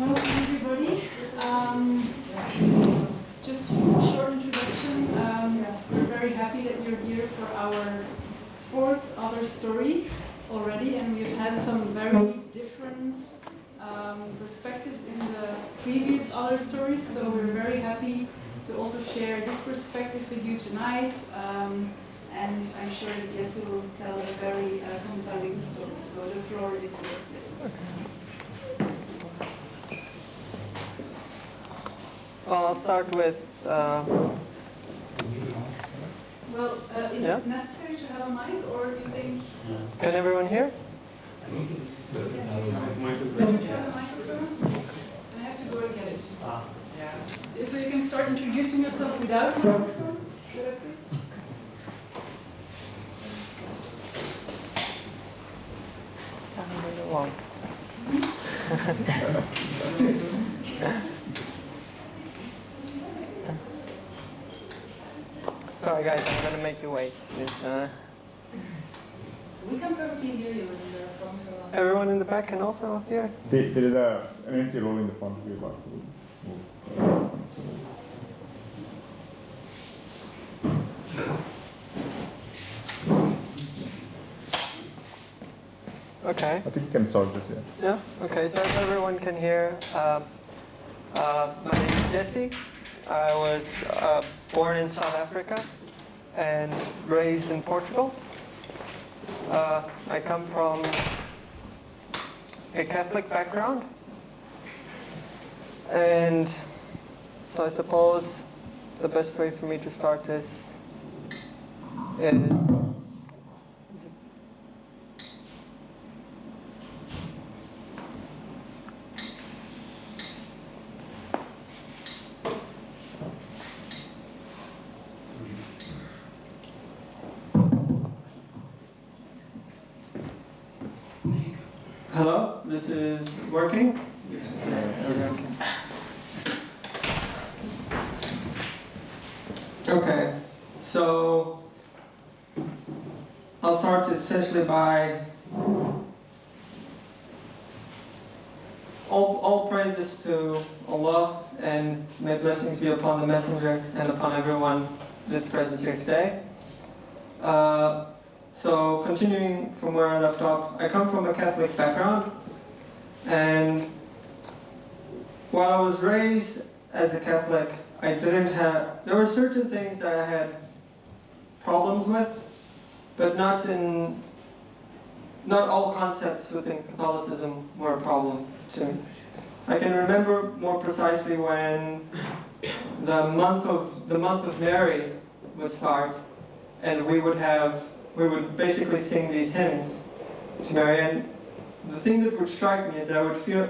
Welcome everybody. Just a short introduction. We're very happy that you're here for our fourth other story already, and we've had some very different perspectives in the previous other stories, so we're very happy to also share this perspective with you tonight. And I'm sure that Jesse will tell a very compelling story. So the floor is yours, Jesse. Well, I'll start with. Well, is it necessary to have a mic, or do you think? Can everyone hear? Don't you have a microphone? I have to go and get it. Yeah. So you can start introducing yourself without a microphone. Should I please? Sorry guys, I'm going to make you wait. We can perfectly hear you in the front row. Everyone in the back can also hear? There is an empty row in the front of your back. Okay. I think you can start this, Yeah? Okay, so as everyone can hear, my name is Jesse. I was born in South Africa and raised in Portugal. I come from a Catholic background. And so I suppose the best way for me to start this is hello, this is working? Okay, so I'll start essentially by all praises to Allah, and may blessings be upon the messenger and upon everyone that's present here today. So continuing from where I left off, I come from a Catholic background, and while I was raised as a Catholic, there were certain things that I had problems with, but not all concepts within Catholicism were a problem to me. I can remember more precisely when the month of Mary would start, and we would basically sing these hymns to Mary, and the thing that would strike me is that I would feel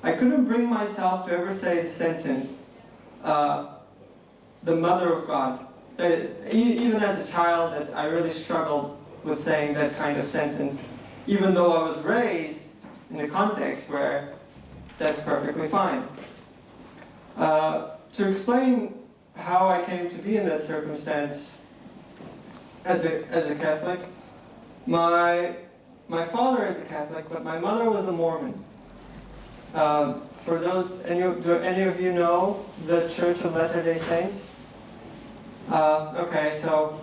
I couldn't bring myself to ever say the sentence, the Mother of God. Even as a child, that I really struggled with saying that kind of sentence, even though I was raised in a context where that's perfectly fine. To explain how I came to be in that circumstance as a Catholic, my father is a Catholic, but my mother was a Mormon. For those, do any of you know the Church of Latter-day Saints? Okay, so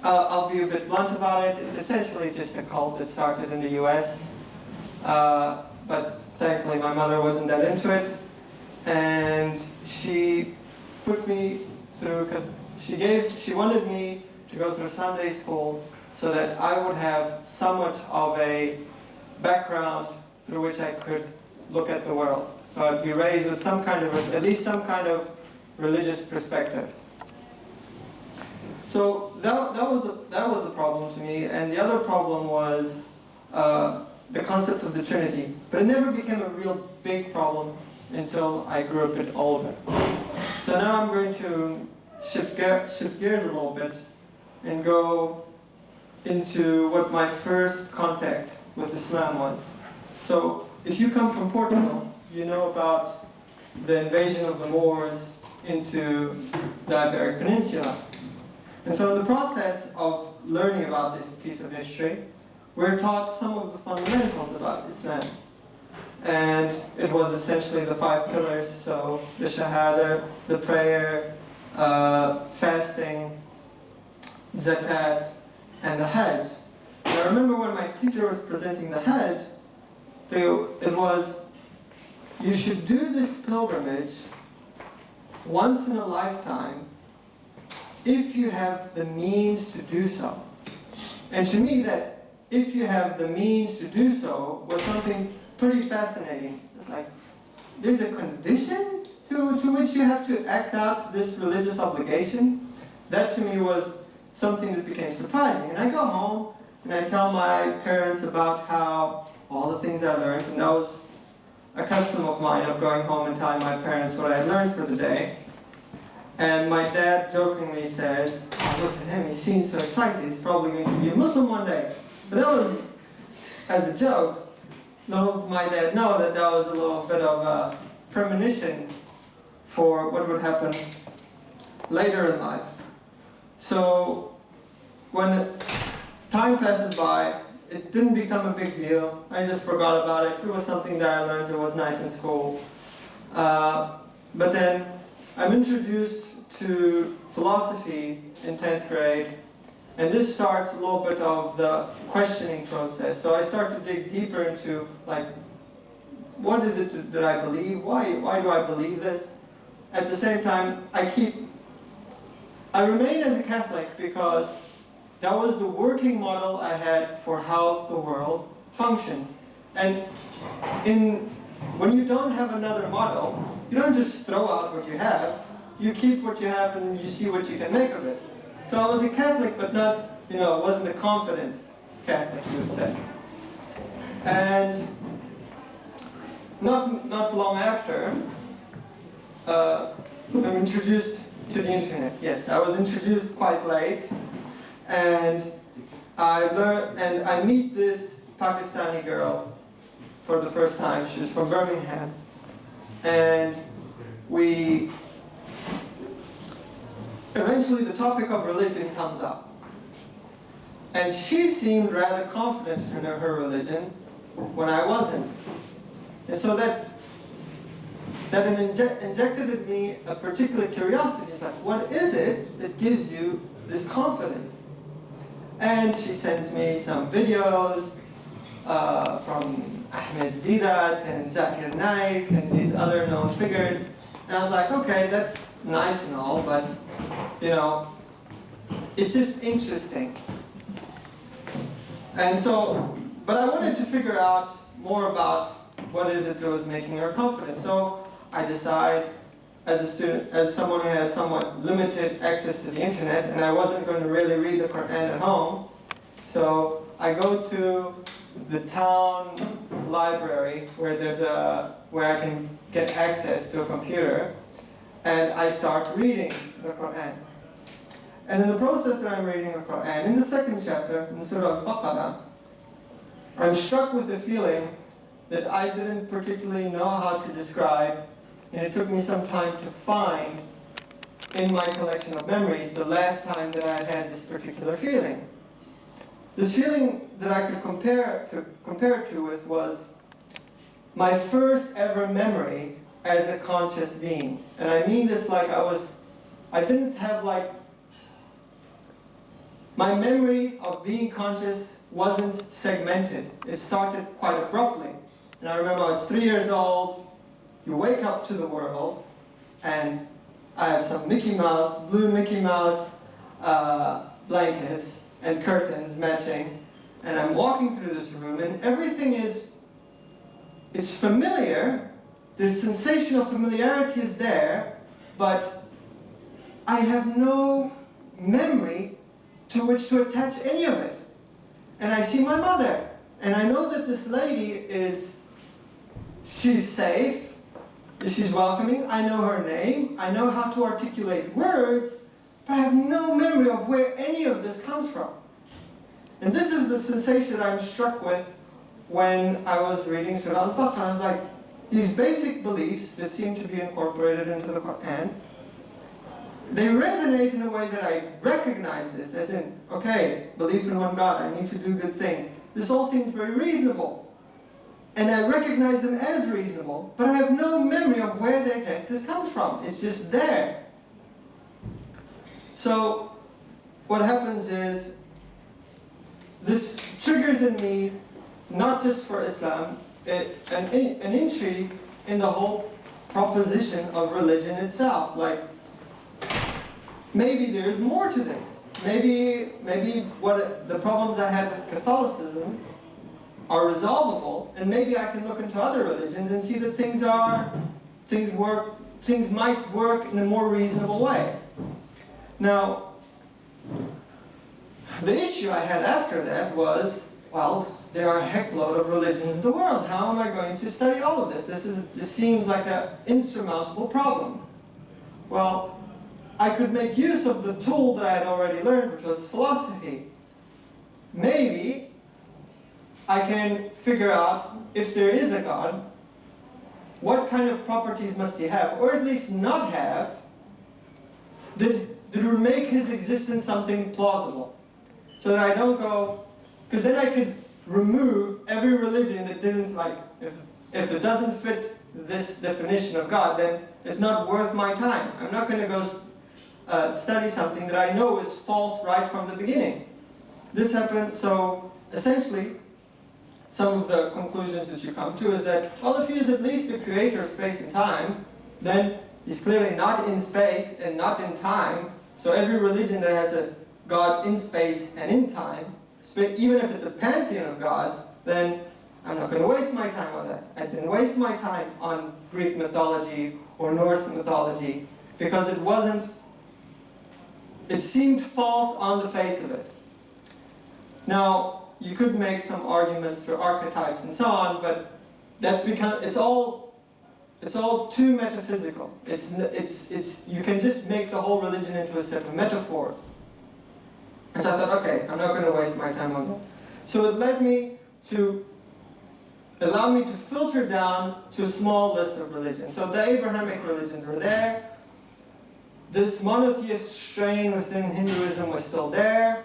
I'll be a bit blunt about it. It's essentially just a cult that started in the US, but thankfully my mother wasn't that into it, and she put me through, because she wanted me to go through Sunday school so that I would have somewhat of a background through which I could look at the world. So I'd be raised with at least some kind of religious perspective. So that was a problem to me, and the other problem was the concept of the Trinity. But it never became a real big problem until I grew a bit older. So now I'm going to shift gears a little bit and go into what my first contact with Islam was. So if you come from Portugal, you know about the invasion of the Moors into the Iberic Peninsula. And so in the process of learning about this piece of history, we're taught some of the fundamentals about Islam. and it was essentially the 5 pillars, so the Shahada, the prayer, fasting, zakat, and the Hajj. And I remember when my teacher was presenting the Hajj, it was, you should do this pilgrimage once in a lifetime if you have the means to do so. And to me, that if you have the means to do so was something pretty fascinating. It's like, there's a condition to which you have to act out this religious obligation. That to me was something that became surprising. And I go home and I tell my parents about how all the things I learned, and that was a custom of mine of going home and telling my parents what I learned for the day. And my dad jokingly says, oh, look at him, he seems so excited, he's probably going to be a Muslim one day. But that was as a joke. Little did my dad know that that was a little bit of a premonition for what would happen later in life. So when time passes by, it didn't become a big deal. I just forgot about it. It was something that I learned. It was nice in school. But then I'm introduced to philosophy in 10th grade. And this starts a little bit of the questioning process. So I start to dig deeper into, like, what is it that I believe? Why do I believe this? At the same time, I remain as a Catholic because that was the working model I had for how the world functions. And when you don't have another model, you don't just throw out what you have. You keep what you have and you see what you can make of it. So I was a Catholic, but not, wasn't a confident Catholic, you would say. And not long after, I'm introduced to the internet. Yes, I was introduced quite late. And I meet this Pakistani girl for the first time. She's from Birmingham. And eventually the topic of religion comes up. And she seemed rather confident in her religion when I wasn't. And so that injected in me a particular curiosity. It's like, what is it that gives you this confidence? And she sends me some videos from Ahmed Didat and Zakir Naik and these other known figures. And I was like, okay, that's nice and all, but, it's just interesting. And so, but I wanted to figure out more about what is it that was making her confident. So I decide, as a student, as someone who has somewhat limited access to the internet, and I wasn't going to really read the Quran at home, so I go to the town library where I can get access to a computer, and I start reading the Quran. And in the process that I'm reading the Quran, in the second chapter, in Surah Al-Baqarah, I'm struck with a feeling that I didn't particularly know how to describe, and it took me some time to find in my collection of memories the last time that I had this particular feeling. This feeling that I could compare it to with was my first ever memory as a conscious being. And I mean this like I didn't have my memory of being conscious wasn't segmented. It started quite abruptly. And I remember I was 3 years old, you wake up to the world, and I have some blue Mickey Mouse blankets and curtains matching, and I'm walking through this room, and everything it's familiar. The sensation of familiarity is there, but I have no memory to which to attach any of it. And I see my mother, and I know that this lady she's safe, she's welcoming, I know her name, I know how to articulate words, but I have no memory of where any of this comes from. And this is the sensation that I'm struck with when I was reading Surah Al-Baqarah. I was like, these basic beliefs that seem to be incorporated into the Quran, they resonate in a way that I recognize this, as in, okay, belief in one God, I need to do good things. This all seems very reasonable. and I recognize them as reasonable, but I have no memory of where the heck this comes from. It's just there. So what happens is, this triggers in me, not just for Islam, an intrigue in the whole proposition of religion itself. Like, maybe there is more to this. Maybe what the problems I had with Catholicism are resolvable, and maybe I can look into other religions and see that things might work in a more reasonable way. Now, the issue I had after that was, well, there are a heckload of religions in the world. How am I going to study all of this? This seems like an insurmountable problem. Well, I could make use of the tool that I had already learned, which was philosophy. Maybe I can figure out, if there is a God, what kind of properties must he have, or at least not have, that would make his existence something plausible. So that I don't go, because then I could remove every religion that didn't, like, if it doesn't fit this definition of God, then it's not worth my time. I'm not going to go study something that I know is false right from the beginning. This happened, so essentially, some of the conclusions that you come to is that, well, if he is at least the creator of space and time, then he's clearly not in space and not in time. So every religion that has a God in space and in time, even if it's a pantheon of gods, then I'm not going to waste my time on that. I didn't waste my time on Greek mythology or Norse mythology because it seemed false on the face of it. Now, you could make some arguments for archetypes and so on, but it's all too metaphysical. You can just make the whole religion into a set of metaphors. And so I thought, okay, I'm not going to waste my time on that. So it led me to allow me to filter down to a small list of religions. So the Abrahamic religions were there. This monotheist strain within Hinduism was still there.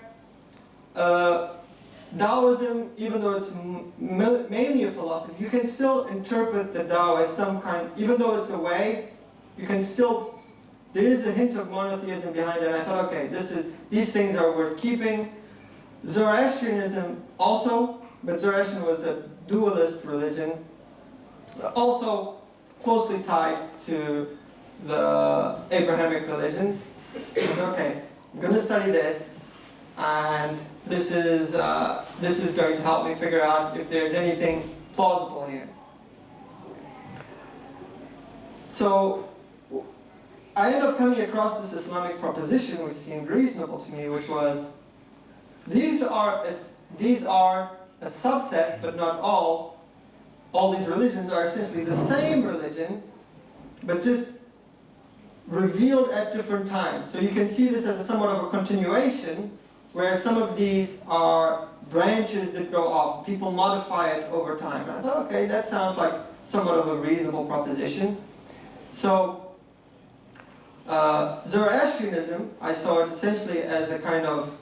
Taoism, even though it's mainly a philosophy, you can still interpret the Tao as some kind, even though it's a way, you can still, there is a hint of monotheism behind it, and I thought, okay, these things are worth keeping. Zoroastrianism also, but Zoroastrian was a dualist religion, also closely tied to the Abrahamic religions. Okay, I'm going to study this, and this is going to help me figure out if there's anything plausible here. So I ended up coming across this Islamic proposition which seemed reasonable to me, which was these are a subset, but not all. All these religions are essentially the same religion, but just revealed at different times. So you can see this as somewhat of a continuation, where some of these are branches that go off. People modify it over time. And I thought, okay, that sounds like somewhat of a reasonable proposition. So Zoroastrianism, I saw it essentially as a kind of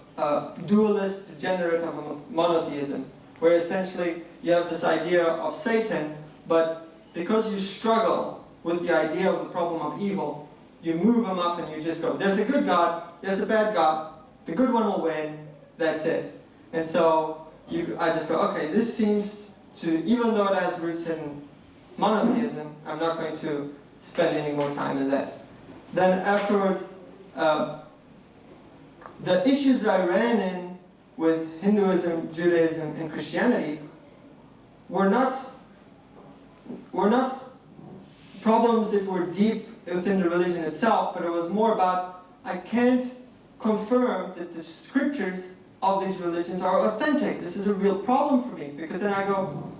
dualist degenerate of monotheism, where essentially you have this idea of Satan, but because you struggle with the idea of the problem of evil, you move them up and you just go, there's a good God, there's a bad God, the good one will win, that's it. And so I just go, okay, this seems to, even though it has roots in monotheism, I'm not going to spend any more time in that. Then afterwards, the issues that I ran in with Hinduism, Judaism, and Christianity were not problems that were deep within the religion itself, but it was more about, I can't confirm that the scriptures of these religions are authentic. This is a real problem for me, because then I go,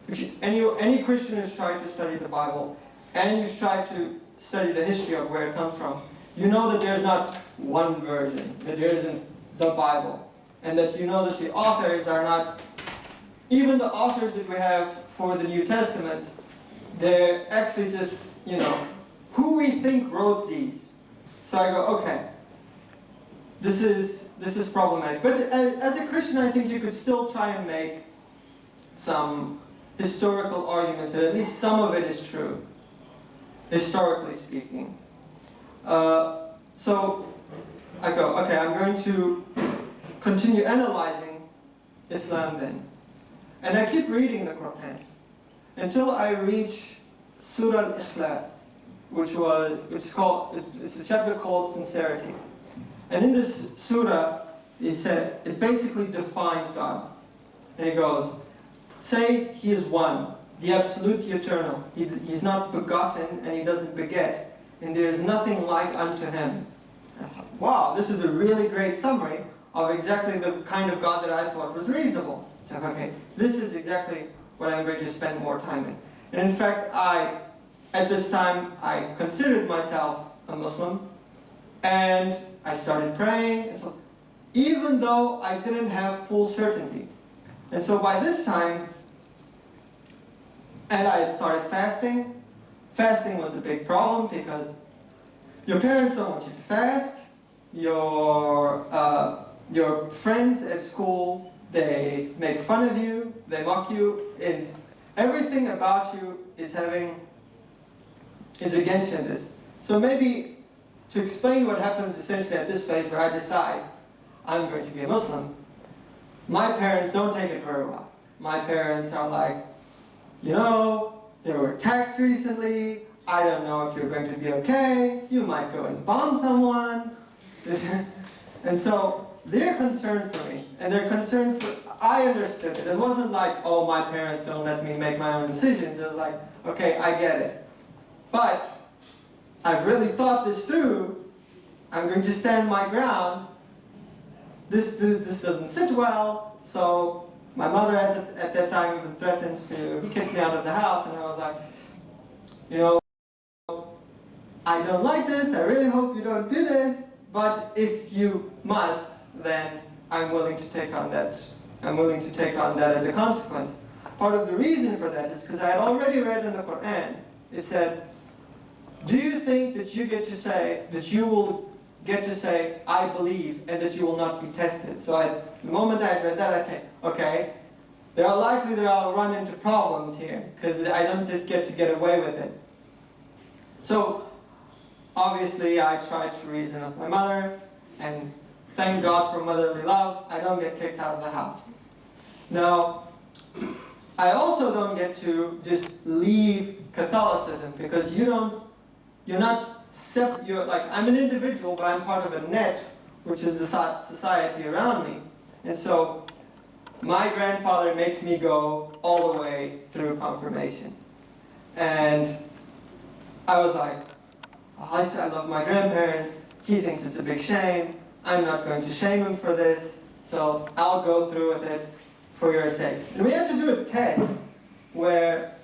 if any Christian has tried to study the Bible, and you've tried to study the history of where it comes from, you know that there's not one version, that there isn't the Bible, and that you know that the authors are not, even the authors that we have for the New Testament, they're actually just, who we think wrote these. So I go, okay, this is problematic. But as a Christian, I think you could still try and make some historical arguments, and at least some of it is true, historically speaking. So I go, okay, I'm going to continue analyzing Islam then. And I keep reading the Quran until I reach Surah Al-Ikhlas, it's a chapter called Sincerity. And in this surah, it basically defines God. And it goes, say He is one, the absolute, the eternal. He's not begotten and He doesn't beget, and there is nothing like unto Him. I thought, wow, this is a really great summary of exactly the kind of God that I thought was reasonable. So, okay, this is exactly what I'm going to spend more time in. And in fact, at this time, I considered myself a Muslim, and I started praying, and so, even though I didn't have full certainty. And so by this time, and I had started fasting. Fasting was a big problem because your parents don't want you to fast. Your friends at school, they make fun of you, they mock you, and everything about you is against this. So maybe to explain what happens essentially at this phase where I decide I'm going to be a Muslim, my parents don't take it very well. My parents are like, there were attacks recently, I don't know if you're going to be okay, you might go and bomb someone. And so they're concerned for me, and they're concerned I understood it. It wasn't like, oh, my parents don't let me make my own decisions. It was like, okay, I get it. But I've really thought this through. I'm going to stand my ground. This doesn't sit well. So my mother at that time even threatens to kick me out of the house, and I was like, I don't like this. I really hope you don't do this. But if you must, then I'm willing to take on that. I'm willing to take on that as a consequence. Part of the reason for that is because I had already read in the Quran. It said, do you think that you will get to say, I believe, and that you will not be tested? So the moment I had read that, I think, okay, there are likely that I'll run into problems here, because I don't just get to get away with it. So, obviously, I tried to reason with my mother, and thank God for motherly love, I don't get kicked out of the house. Now, I also don't get to just leave Catholicism, because I'm an individual, but I'm part of a net, which is the society around me. And so, my grandfather makes me go all the way through confirmation. And I was like, I love my grandparents, he thinks it's a big shame, I'm not going to shame him for this, so I'll go through with it for your sake. And we had to do a test where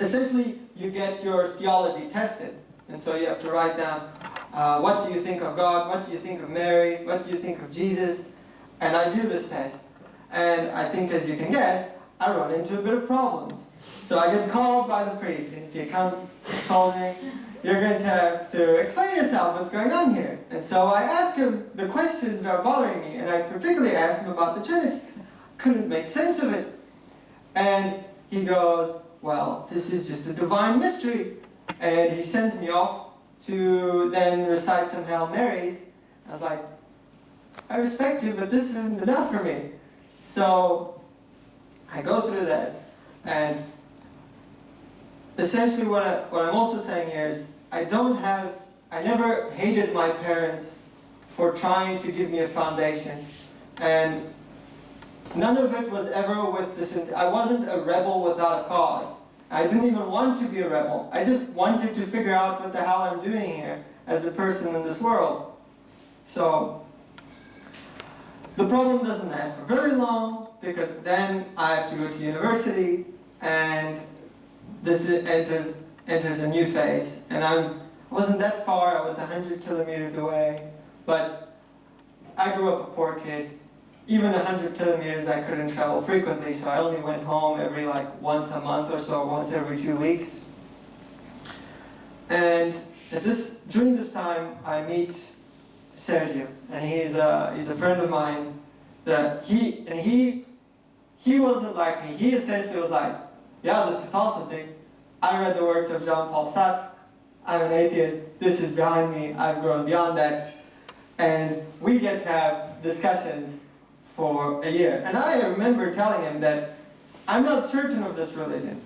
essentially you get your theology tested. And so you have to write down, what do you think of God, what do you think of Mary, what do you think of Jesus? And I do this test. And I think, as you can guess, I run into a bit of problems. So I get called by the priest, and he calls me, you're going to have to explain yourself, what's going on here. And so I ask him the questions that are bothering me, and I particularly asked him about the Trinity, because I couldn't make sense of it. And he goes, well, this is just a divine mystery. And he sends me off to then recite some Hail Marys. I was like, I respect you, but this isn't enough for me. So I go through that, and essentially what I'm also saying here is I never hated my parents for trying to give me a foundation, and none of it was ever with this. I wasn't a rebel without a cause. I didn't even want to be a rebel. I just wanted to figure out what the hell I'm doing here as a person in this world. So the problem doesn't last for very long, because then I have to go to university, and this enters a new phase. And I wasn't that far, I was 100 kilometers away, but I grew up a poor kid. Even 100 kilometers I couldn't travel frequently, so I only went home every once a month or so, once every 2 weeks. And during this time, I meet Sergio, and he's a friend of mine. That he he wasn't like me. He essentially was like, yeah, this Catholicism thing. I read the works of Jean-Paul Sartre. I'm an atheist. This is behind me. I've grown beyond that. And we get to have discussions for a year. And I remember telling him that I'm not certain of this religion.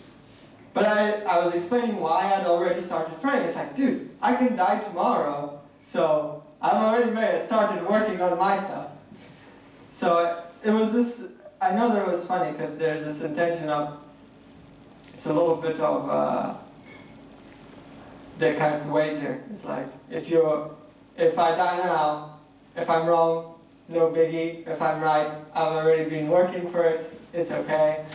But I was explaining why I'd already started praying. It's like, dude, I can die tomorrow, so I've already started working on my stuff. So it was this, I know that it was funny because there's this intention of, it's a little bit of Descartes' wager. It's like, if I die now, if I'm wrong, no biggie. If I'm right, I've already been working for it, it's okay.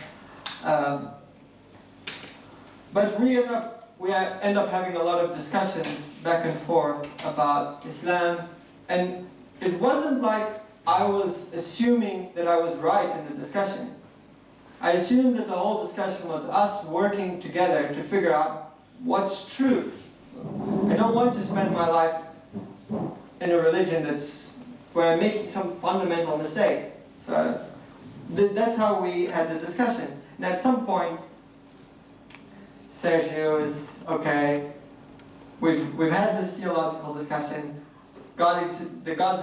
But we end up having a lot of discussions back and forth about Islam, and it wasn't like I was assuming that I was right in the discussion. I assumed that the whole discussion was us working together to figure out what's true. I don't want to spend my life in a religion where I'm making some fundamental mistake. So that's how we had the discussion. And at some point, Sergio is, okay, we've had this theological discussion, God's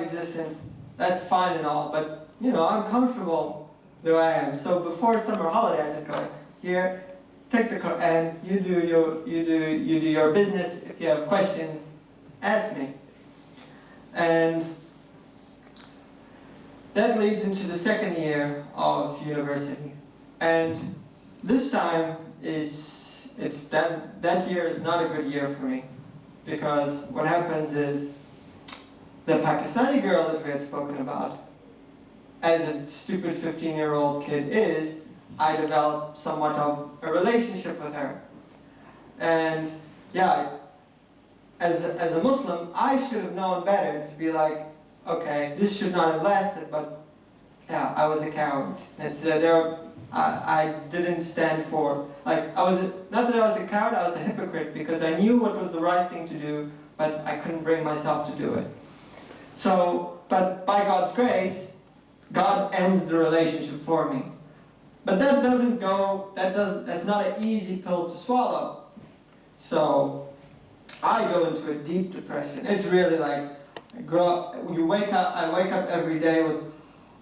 existence, that's fine and all, but I'm comfortable the way I am. So before summer holiday, I just go, here, take the Quran, you do your business. If you have questions, ask me. And that leads into the second year of university. And this time that year is not a good year for me, because what happens is the Pakistani girl that we had spoken about, as a stupid 15-year-old kid I developed somewhat of a relationship with her. And yeah, as a Muslim, I should have known better to be like, okay, this should not have lasted, but yeah, I was a coward. I didn't stand for, not that I was a coward, I was a hypocrite, because I knew what was the right thing to do, but I couldn't bring myself to do it. So, but by God's grace, God ends the relationship for me. But that's not an easy pill to swallow. So, I go into a deep depression. It's really like, I wake up every day with,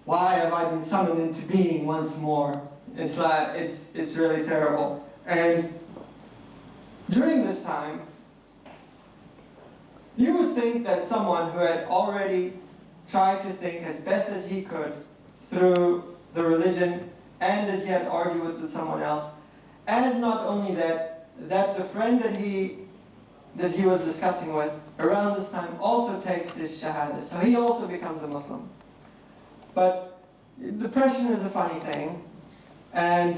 why have I been summoned into being once more? It's really terrible. And during this time, you would think that someone who had already tried to think as best as he could through the religion, and that he had argued with someone else, and not only that the friend that he was discussing with around this time also takes his shahada, so he also becomes a Muslim. But depression is a funny thing, and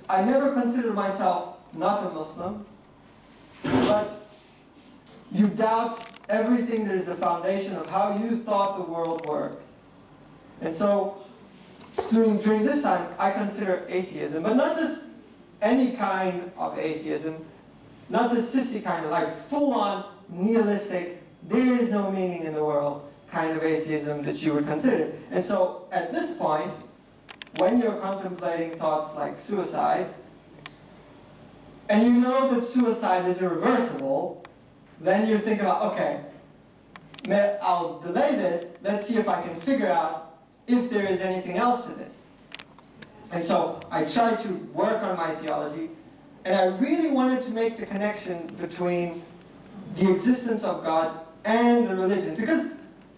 I never considered myself not a Muslim, but you doubt everything that is the foundation of how you thought the world works. And so, during this time, I consider atheism, but not just any kind of atheism, not the sissy kind of, like full-on nihilistic, there is no meaning in the world kind of atheism that you would consider. And so, at this point, when you're contemplating thoughts like suicide, and you know that suicide is irreversible, then you think about, okay, I'll delay this, let's see if I can figure out if there is anything else to this. And so I tried to work on my theology, and I really wanted to make the connection between the existence of God and the religion, because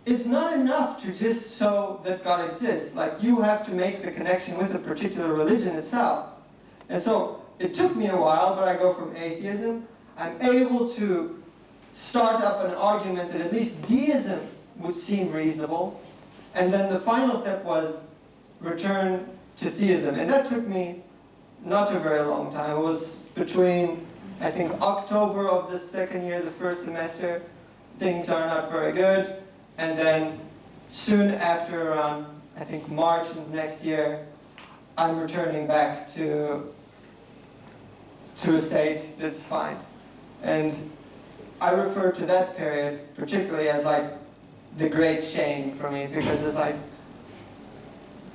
it's not enough to just show that God exists. Like, you have to make the connection with a particular religion itself. And so it took me a while, but I go from atheism, I'm able to start up an argument that at least deism would seem reasonable, and then the final step was return to theism. And that took me not a very long time. It was between, I think, October of the second year, the first semester, things are not very good, and then soon after, around, I think, March of next year, I'm returning back to a state that's fine. And I refer to that period particularly as like the great shame for me, because it's like,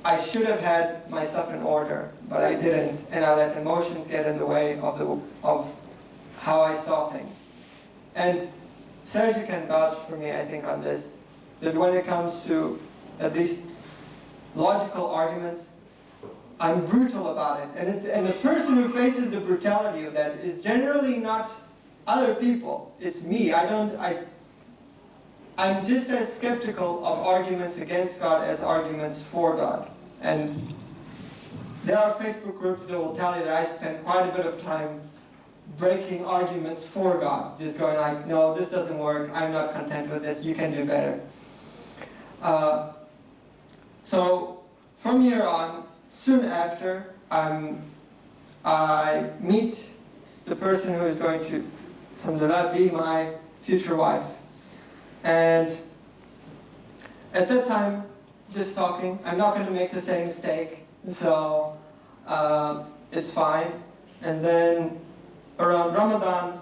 I should have had my stuff in order, but I didn't, and I let emotions get in the way of how I saw things. And Sergio can vouch for me, I think, on this, that when it comes to at least logical arguments, I'm brutal about it. And the person who faces the brutality of that is generally not other people. It's me. I'm just as skeptical of arguments against God as arguments for God. And there are Facebook groups that will tell you that I spend quite a bit of time breaking arguments for God. Just going like, no, this doesn't work. I'm not content with this. You can do better. So from here on, soon after, I meet the person who is going to, alhamdulillah, be my future wife. And at that time, just talking, I'm not going to make the same mistake, so it's fine. And then around Ramadan,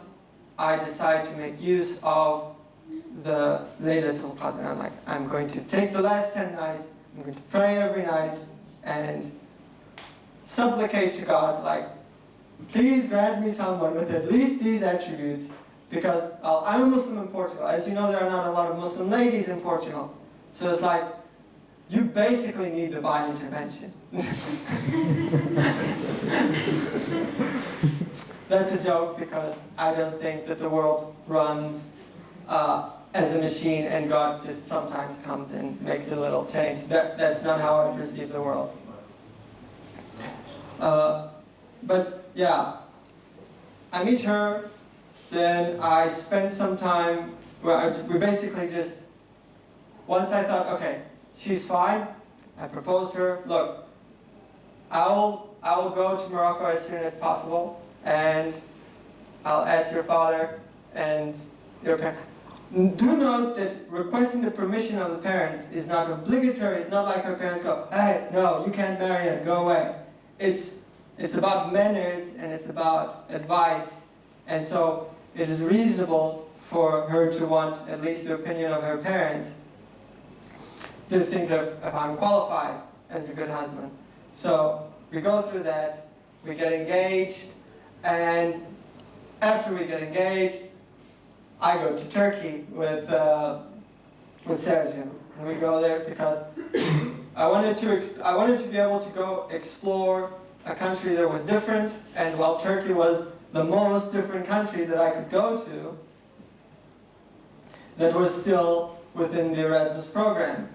I decide to make use of the Laylatul Qadr. I'm going to take the last 10 nights, I'm going to pray every night, and supplicate to God, like, please grant me someone with at least these attributes, because I'm a Muslim in Portugal. As you know, there are not a lot of Muslim ladies in Portugal. So it's like, you basically need divine intervention. That's a joke, because I don't think that the world runs as a machine and God just sometimes comes and makes a little change. That's not how I perceive the world. But yeah, I meet her, then I spend some time, we basically just, once I thought, okay, she's fine, I proposed to her, look, I will go to Morocco as soon as possible, and I'll ask your father and your parents. Do note that requesting the permission of the parents is not obligatory. It's not like her parents go, hey, no, you can't marry him, go away. It's about manners and it's about advice. And so it is reasonable for her to want at least the opinion of her parents to think of if I'm qualified as a good husband. So we go through that, we get engaged, and after we get engaged, I go to Turkey with Sergio. And we go there because I wanted to be able to go explore a country that was different, and while Turkey was the most different country that I could go to, that was still within the Erasmus program.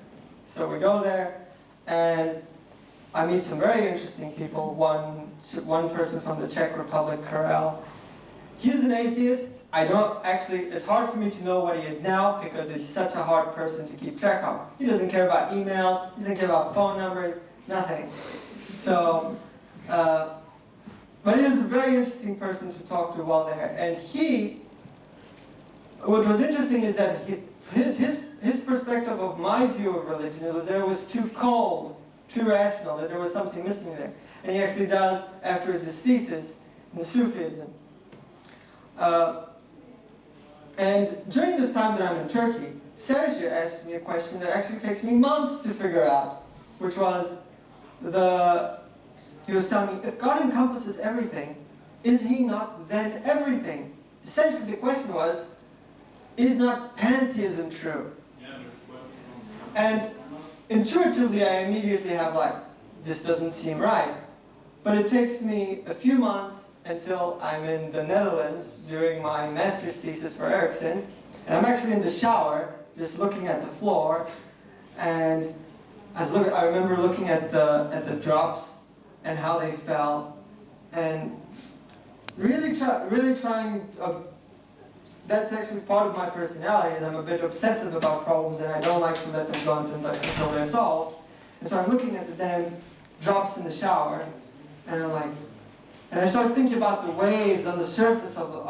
So we go there, and I meet some very interesting people. One person from the Czech Republic, Karel. He's an atheist. It's hard for me to know what he is now because he's such a hard person to keep track of. He doesn't care about emails, he doesn't care about phone numbers, nothing. So, but he is a very interesting person to talk to while there. And what was interesting is that his perspective of my view of religion was that it was too cold, too rational, that there was something missing there. And he actually does, after his thesis, in Sufism. And during this time that I'm in Turkey, Sergio asked me a question that actually takes me months to figure out, which was, he was telling me, if God encompasses everything, is he not then everything? Essentially the question was, is not pantheism true? And intuitively I immediately have this doesn't seem right. But it takes me a few months until I'm in the Netherlands doing my master's thesis for Ericsson. And I'm actually in the shower, just looking at the floor. And I remember looking at the drops and how they fell. And really trying, that's actually part of my personality, is I'm a bit obsessive about problems and I don't like to let them go until they're solved. And so I'm looking at the damn drops in the shower, and and I started thinking about the waves on the surface of the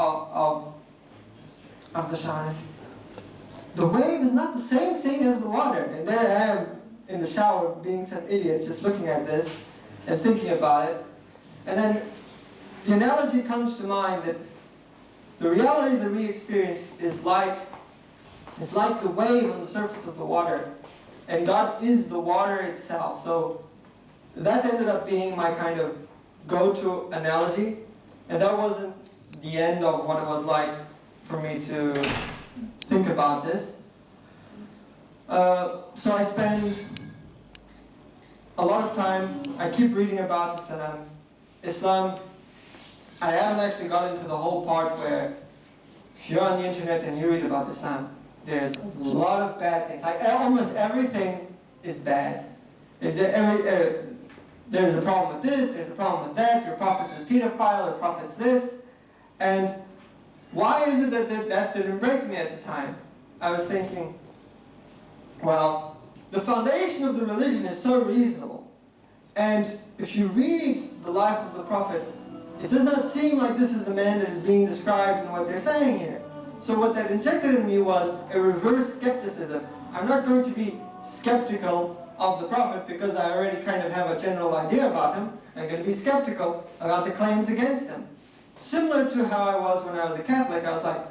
shower. And the wave is not the same thing as the water. And there I am in the shower being some idiot, just looking at this and thinking about it. And then the analogy comes to mind that the reality that we experience is like the wave on the surface of the water. And God is the water itself. So that ended up being my kind of go-to analogy, and that wasn't the end of what it was like for me to think about this. So I spend a lot of time, I keep reading about Islam. Islam, I haven't actually got into the whole part where if you're on the internet and you read about Islam, there's a lot of bad things. Like almost everything is bad. There's a problem with this, there's a problem with that, your prophet's a pedophile, your prophet's this. And why is it that didn't break me at the time? I was thinking, well, the foundation of the religion is so reasonable. And if you read the life of the prophet, it does not seem like this is the man that is being described in what they're saying here. So what that injected in me was a reverse skepticism. I'm not going to be skeptical of the prophet because I already kind of have a general idea about him. I'm going to be skeptical about the claims against him. Similar to how I was when I was a Catholic, I was like,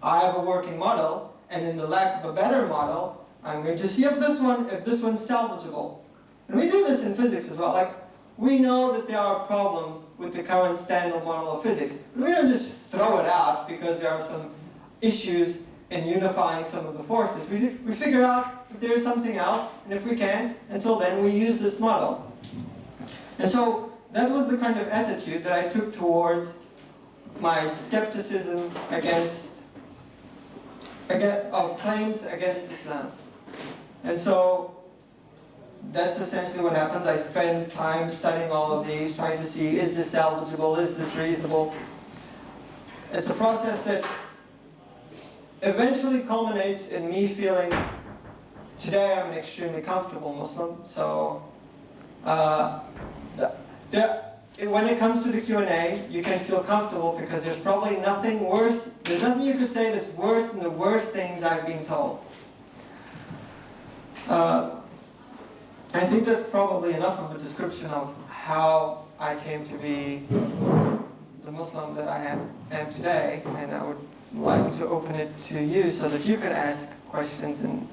I have a working model, and in the lack of a better model, I'm going to see if this one's salvageable. And we do this in physics as well. Like, we know that there are problems with the current standard model of physics. But we don't just throw it out because there are some issues in unifying some of the forces. We figure out if there's something else, and if we can't, until then we use this model. And so that was the kind of attitude that I took towards my skepticism of claims against Islam. And so that's essentially what happens. I spend time studying all of these, trying to see, is this salvageable, is this reasonable? It's a process that eventually culminates in me feeling, today I'm an extremely comfortable Muslim, so when it comes to the Q&A, you can feel comfortable because there's probably nothing worse, there's nothing you could say that's worse than the worst things I've been told. I think that's probably enough of a description of how I came to be the Muslim that I am today, and I would like to open it to you so that you can ask questions. And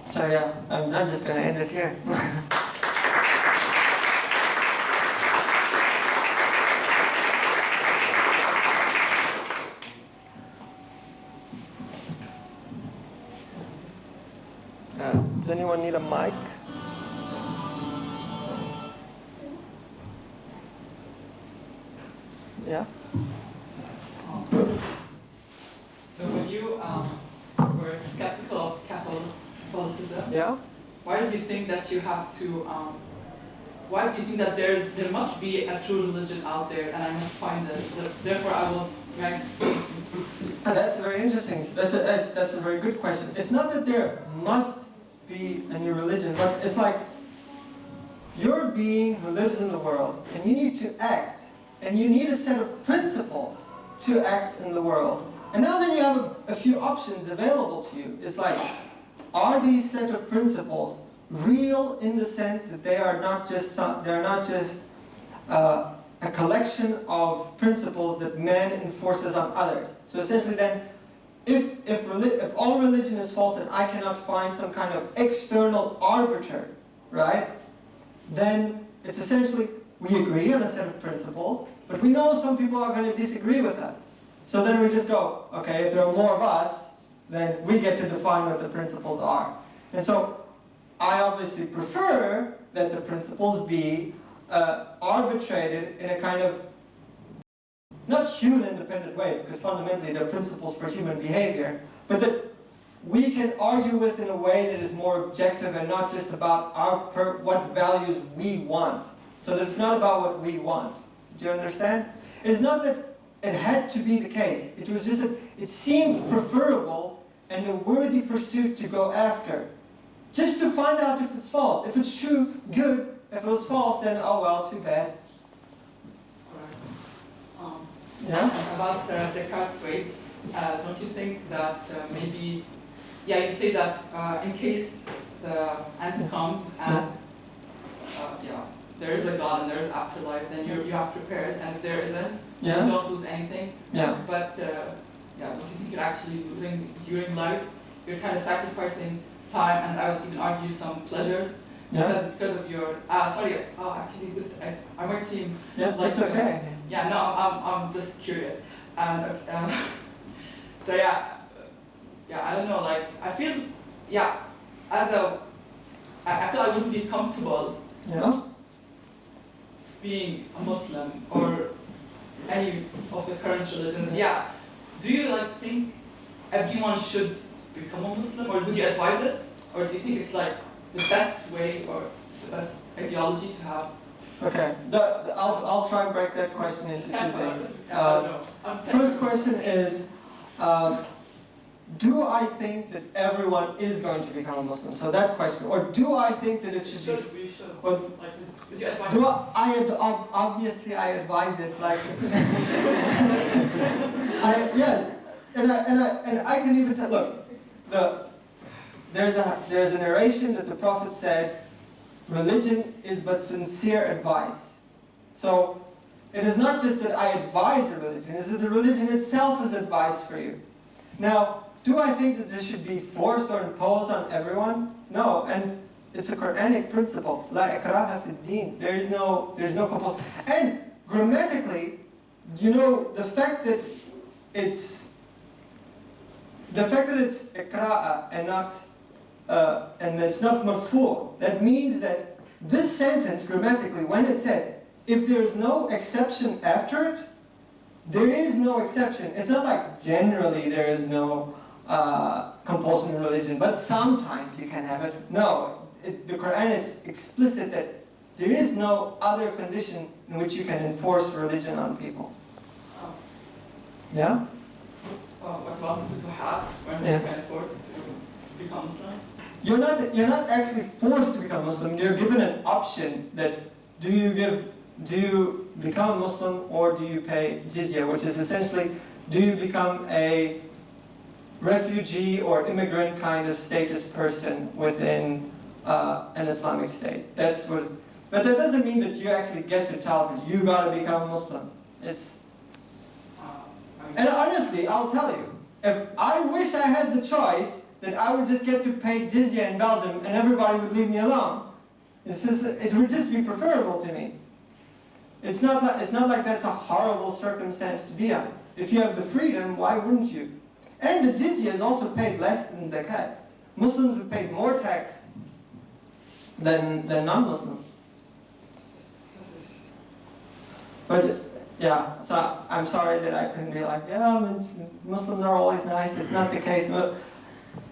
so yeah, I'm just going to end it here. Does anyone need a mic? Yeah? So when you were skeptical of Catholicism, Yeah? why did you think that you have to, why do you think that there must be a true religion out there and I must find it, therefore I will rank it? That's very interesting. That's a very good question. It's not that there must be a new religion, but it's like you're a being who lives in the world and you need to act. And you need a set of principles to act in the world. And now then you have a few options available to you. It's like, are these set of principles real in the sense that they are not just a collection of principles that man enforces on others? So essentially then, if all religion is false and I cannot find some kind of external arbiter, right? Then it's essentially, we agree on a set of principles, but we know some people are going to disagree with us. So then we just go, okay, if there are more of us, then we get to define what the principles are. And so I obviously prefer that the principles be arbitrated in a kind of, not human independent way, because fundamentally they're principles for human behavior, but that we can argue with in a way that is more objective and not just about what values we want. So that it's not about what we want. Do you understand? It's not that it had to be the case. It was just that it seemed preferable and a worthy pursuit to go after. Just to find out if it's false. If it's true, good. If it was false, then oh well, too bad. Yeah? About Descartes' rate, don't you think that maybe, you say that in case the end comes and there is a God and there is afterlife, then you have prepared, and if there isn't, you don't lose anything. Yeah. But don't you think you're actually losing during life? You're kind of sacrificing time, and I would even argue some pleasures because of your. Sorry. Actually, this I might seem. Yeah, like, that's okay. Yeah. No, I'm just curious, and so yeah. I don't know. Like I feel, I feel I wouldn't be comfortable being a Muslim or any of the current religions. Yeah. Do you like think everyone should become a Muslim, or would you advise it, or do you think it's like the best way or the best ideology to have? Okay, I'll try and break that question into two things. I don't know. First question is, do I think that everyone is going to become a Muslim? So that question, or do I think that it should be? We should. Or, Like, would you advise? do obviously I advise it like. Yes, and I can even tell. Look, there's a narration that the Prophet said, religion is but sincere advice. So it is not just that I advise a religion; it's that the religion itself is advice for you. Now, do I think that this should be forced or imposed on everyone? No, and it's a Quranic principle. La ikraha fi din. There is no compulsion. And grammatically, the fact that it's ikra'a and not and it's not marfu', that means that this sentence grammatically, when it said, if there is no exception after it, there is no exception. It's not like generally there is no compulsion in religion, but sometimes you can have it. No, the Quran is explicit that there is no other condition in which you can enforce religion on people. Yeah? What about the futuhat, when they can force to become Muslims? You're not actually forced to become Muslim. You're given an option that do you become Muslim or do you pay jizya, which is essentially, do you become a refugee or immigrant kind of status person within an Islamic state. That's what. But that doesn't mean that you actually get to tell them you gotta become Muslim. And honestly, I'll tell you, if I wish I had the choice that I would just get to pay jizya in Belgium and everybody would leave me alone, it would just be preferable to me. It's not like that's a horrible circumstance to be in. If you have the freedom, why wouldn't you? And the jizya is also paid less than zakat. Muslims would pay more tax than non-Muslims. But yeah, so I'm sorry that I couldn't be like, Muslims are always nice. It's not the case. But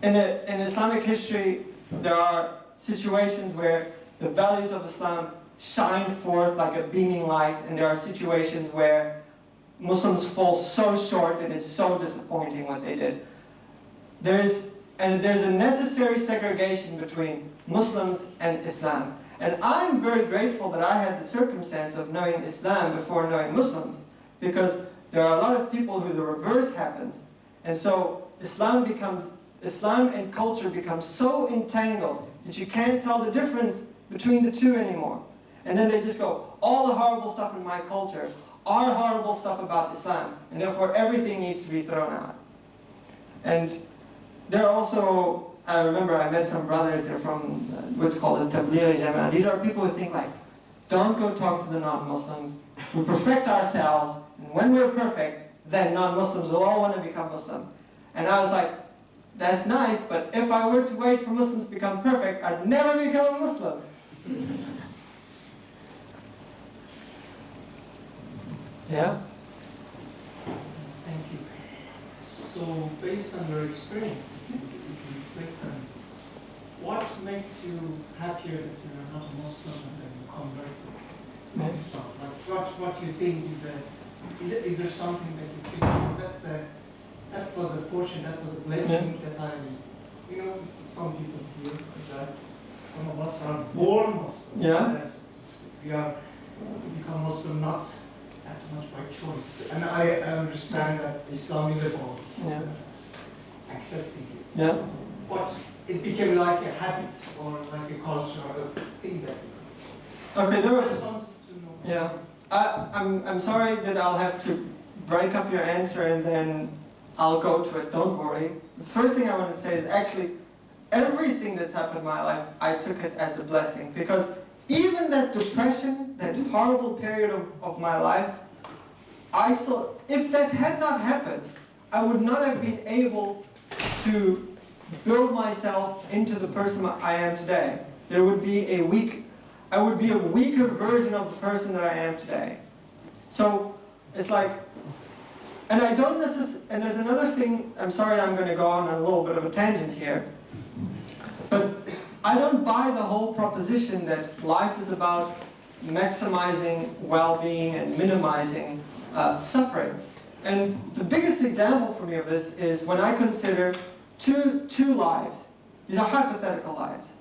in Islamic history, there are situations where the values of Islam shine forth like a beaming light, and there are situations where Muslims fall so short and it's so disappointing what they did. There's a necessary segregation between Muslims and Islam. And I'm very grateful that I had the circumstance of knowing Islam before knowing Muslims, because there are a lot of people who the reverse happens. And so Islam and culture becomes so entangled that you can't tell the difference between the two anymore. And then they just go, all the horrible stuff in my culture are horrible stuff about Islam, and therefore everything needs to be thrown out. And there are also, I remember I met some brothers, they're from what's called the Tablighi Jama'ah. These are people who think like, don't go talk to the non-Muslims, we perfect ourselves, and when we're perfect, then non-Muslims will all want to become Muslim. And I was like, that's nice, but if I were to wait for Muslims to become perfect, I'd never become a Muslim. Yeah? Thank you. So, based on your experience, if you reflect on it, what makes you happier that you are not a Muslim and then you converted to Islam? Like, what you think is there something that you think, that was a fortune, that was a blessing that some people feel that some of us are born Muslim. Yeah. We become Muslim not that much by choice. And I understand that Islam is about accepting it. Yeah. But it became like a habit or like a culture or a thing that Okay, there was. responsible to know. Yeah. I'm sorry that I'll have to break up your answer and then I'll go to it. Don't worry. The first thing I want to say is actually, everything that's happened in my life, I took it as a blessing. Because even that depression, that horrible period of my life, I saw, if that had not happened, I would not have been able to build myself into the person I am today. There would be I would be a weaker version of the person that I am today. So it's like, and I don't necessarily, and there's another thing, I'm sorry I'm going to go on a little bit of a tangent here, but I don't buy the whole proposition that life is about maximizing well-being and minimizing suffering. And the biggest example for me of this is when I consider two lives. These are hypothetical lives.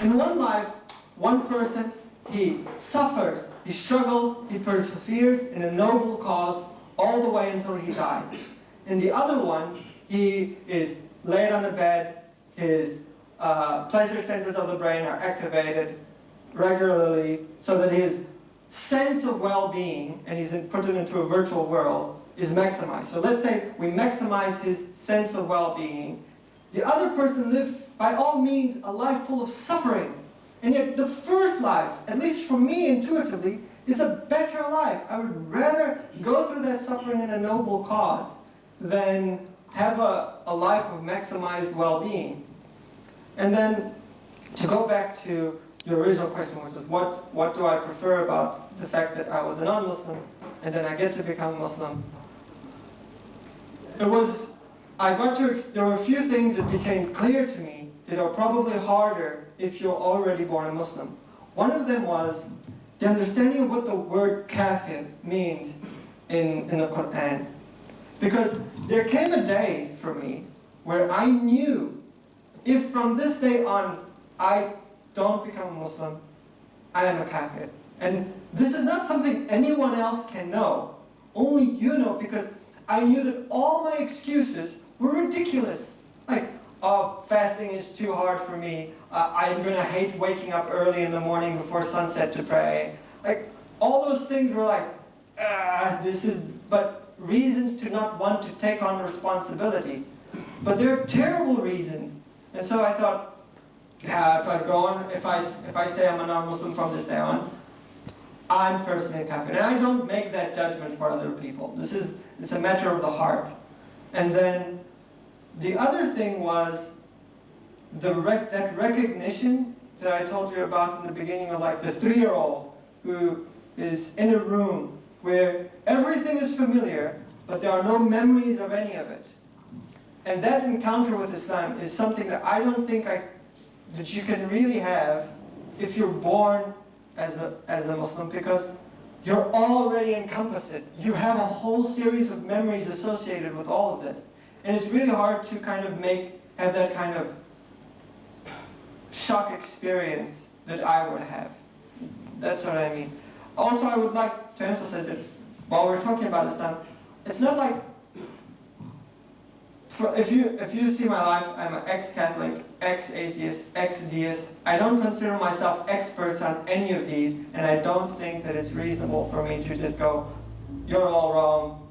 In one life, one person, he suffers, he struggles, he perseveres in a noble cause all the way until he dies. In the other one, he is laid on a bed, his pleasure centers of the brain are activated regularly so that his sense of well-being, and he's put it into a virtual world, is maximized. So let's say we maximize his sense of well-being. The other person lived, by all means, a life full of suffering. And yet the first life, at least for me intuitively, is a better life. I would rather go through that suffering in a noble cause than have a life of maximized well-being. And then, to go back to your original question, which was what do I prefer about the fact that I was a non-Muslim and then I get to become a Muslim? There were a few things that became clear to me that are probably harder if you're already born a Muslim. One of them was the understanding of what the word kafir means in the Quran. Because there came a day for me where I knew if from this day on I don't become a Muslim, I am a kafir. And this is not something anyone else can know. Only you know, because I knew that all my excuses were ridiculous. Like, oh, fasting is too hard for me. I'm going to hate waking up early in the morning before sunset to pray. Like, all those things were like, but reasons to not want to take on responsibility. But they're terrible reasons. And so I thought, if I say I'm a non-Muslim from this day on, I'm personally a kafir. And I don't make that judgment for other people. It's a matter of the heart. And then the other thing was that recognition that I told you about in the beginning of like the 3-year-old who is in a room where everything is familiar, but there are no memories of any of it. And that encounter with Islam is something that I don't think that you can really have if you're born as a Muslim, because you're already encompassed it. You have a whole series of memories associated with all of this. And it's really hard to kind of have that kind of shock experience that I would have. That's what I mean. Also, I would like to emphasize that while we're talking about Islam, it's not like, if you see my life, I'm an ex-Catholic, ex-atheist, ex-deist. I don't consider myself experts on any of these, and I don't think that it's reasonable for me to just go, you're all wrong.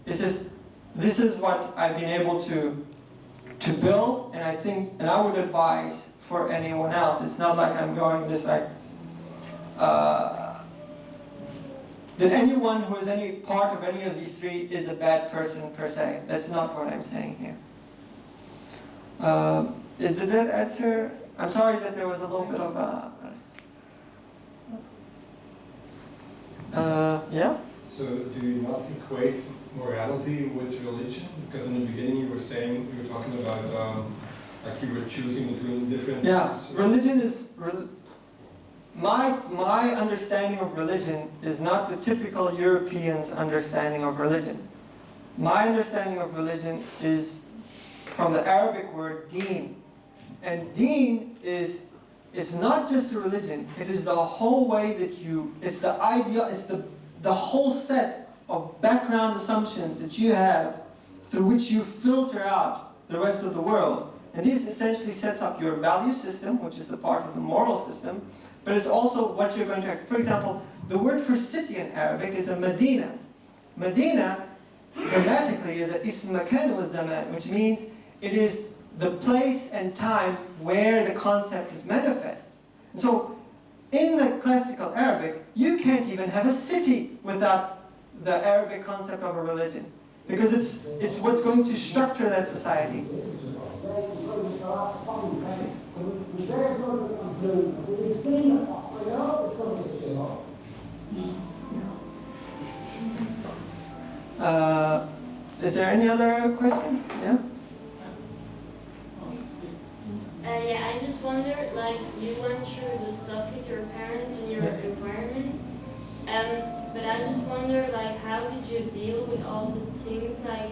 It's just, this is what I've been able to build, and I would advise for anyone else. It's not like I'm going just like, that anyone who is any part of any of these three is a bad person per se. That's not what I'm saying here. Did that answer? I'm sorry that there was a little bit of yeah? So do you not equate morality with religion? Because in the beginning you were talking about like you were choosing between different... Yeah, religion is... My understanding of religion is not the typical European's understanding of religion. My understanding of religion is from the Arabic word deen. And deen is not just a religion, it is the whole way that it's the idea, it's the whole set of background assumptions that you have through which you filter out the rest of the world. And this essentially sets up your value system, which is the part of the moral system, but it's also what you're going to... For example, the word for city in Arabic is a Medina. Medina, grammatically, is a ism makan wa zaman, which means it is the place and time where the concept is manifest. And so, in the classical Arabic, you can't even have a city without the Arabic concept of a religion, because it's what's going to structure that society. Is there any other question? Yeah? Yeah, I just wonder, like, you went through the stuff with your parents and your environment, but I just wonder, like, how did you deal with all the things, like,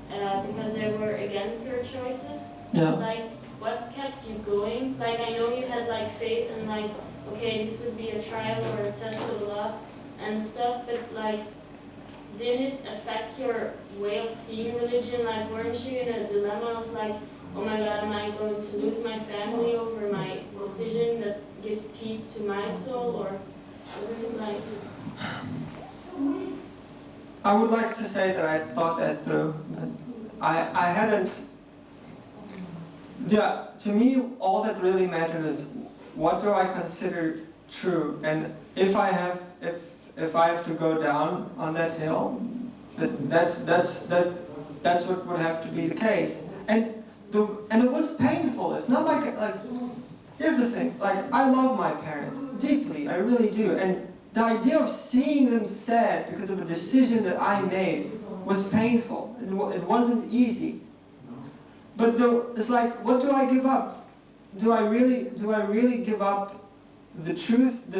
because they were against your choices? Yeah. Like, what kept you going? Like, I know you had, like, faith and, like, okay, this would be a trial or a test of Allah and stuff, but, like, did it affect your way of seeing religion? Like, weren't you in a dilemma of, like, oh my God, am I going to lose my family over my decision that gives peace to my soul? Or wasn't it like... I would like to say that I thought that through, but I hadn't. Yeah, to me, all that really mattered is what do I consider true, and if I have to go down on that hill, that's what would have to be the case. And it was painful. It's not like here's the thing. Like, I love my parents deeply. I really do. And the idea of seeing them sad because of a decision that I made was painful. It wasn't easy. But it's like, what do I give up? Do I really give up the truth?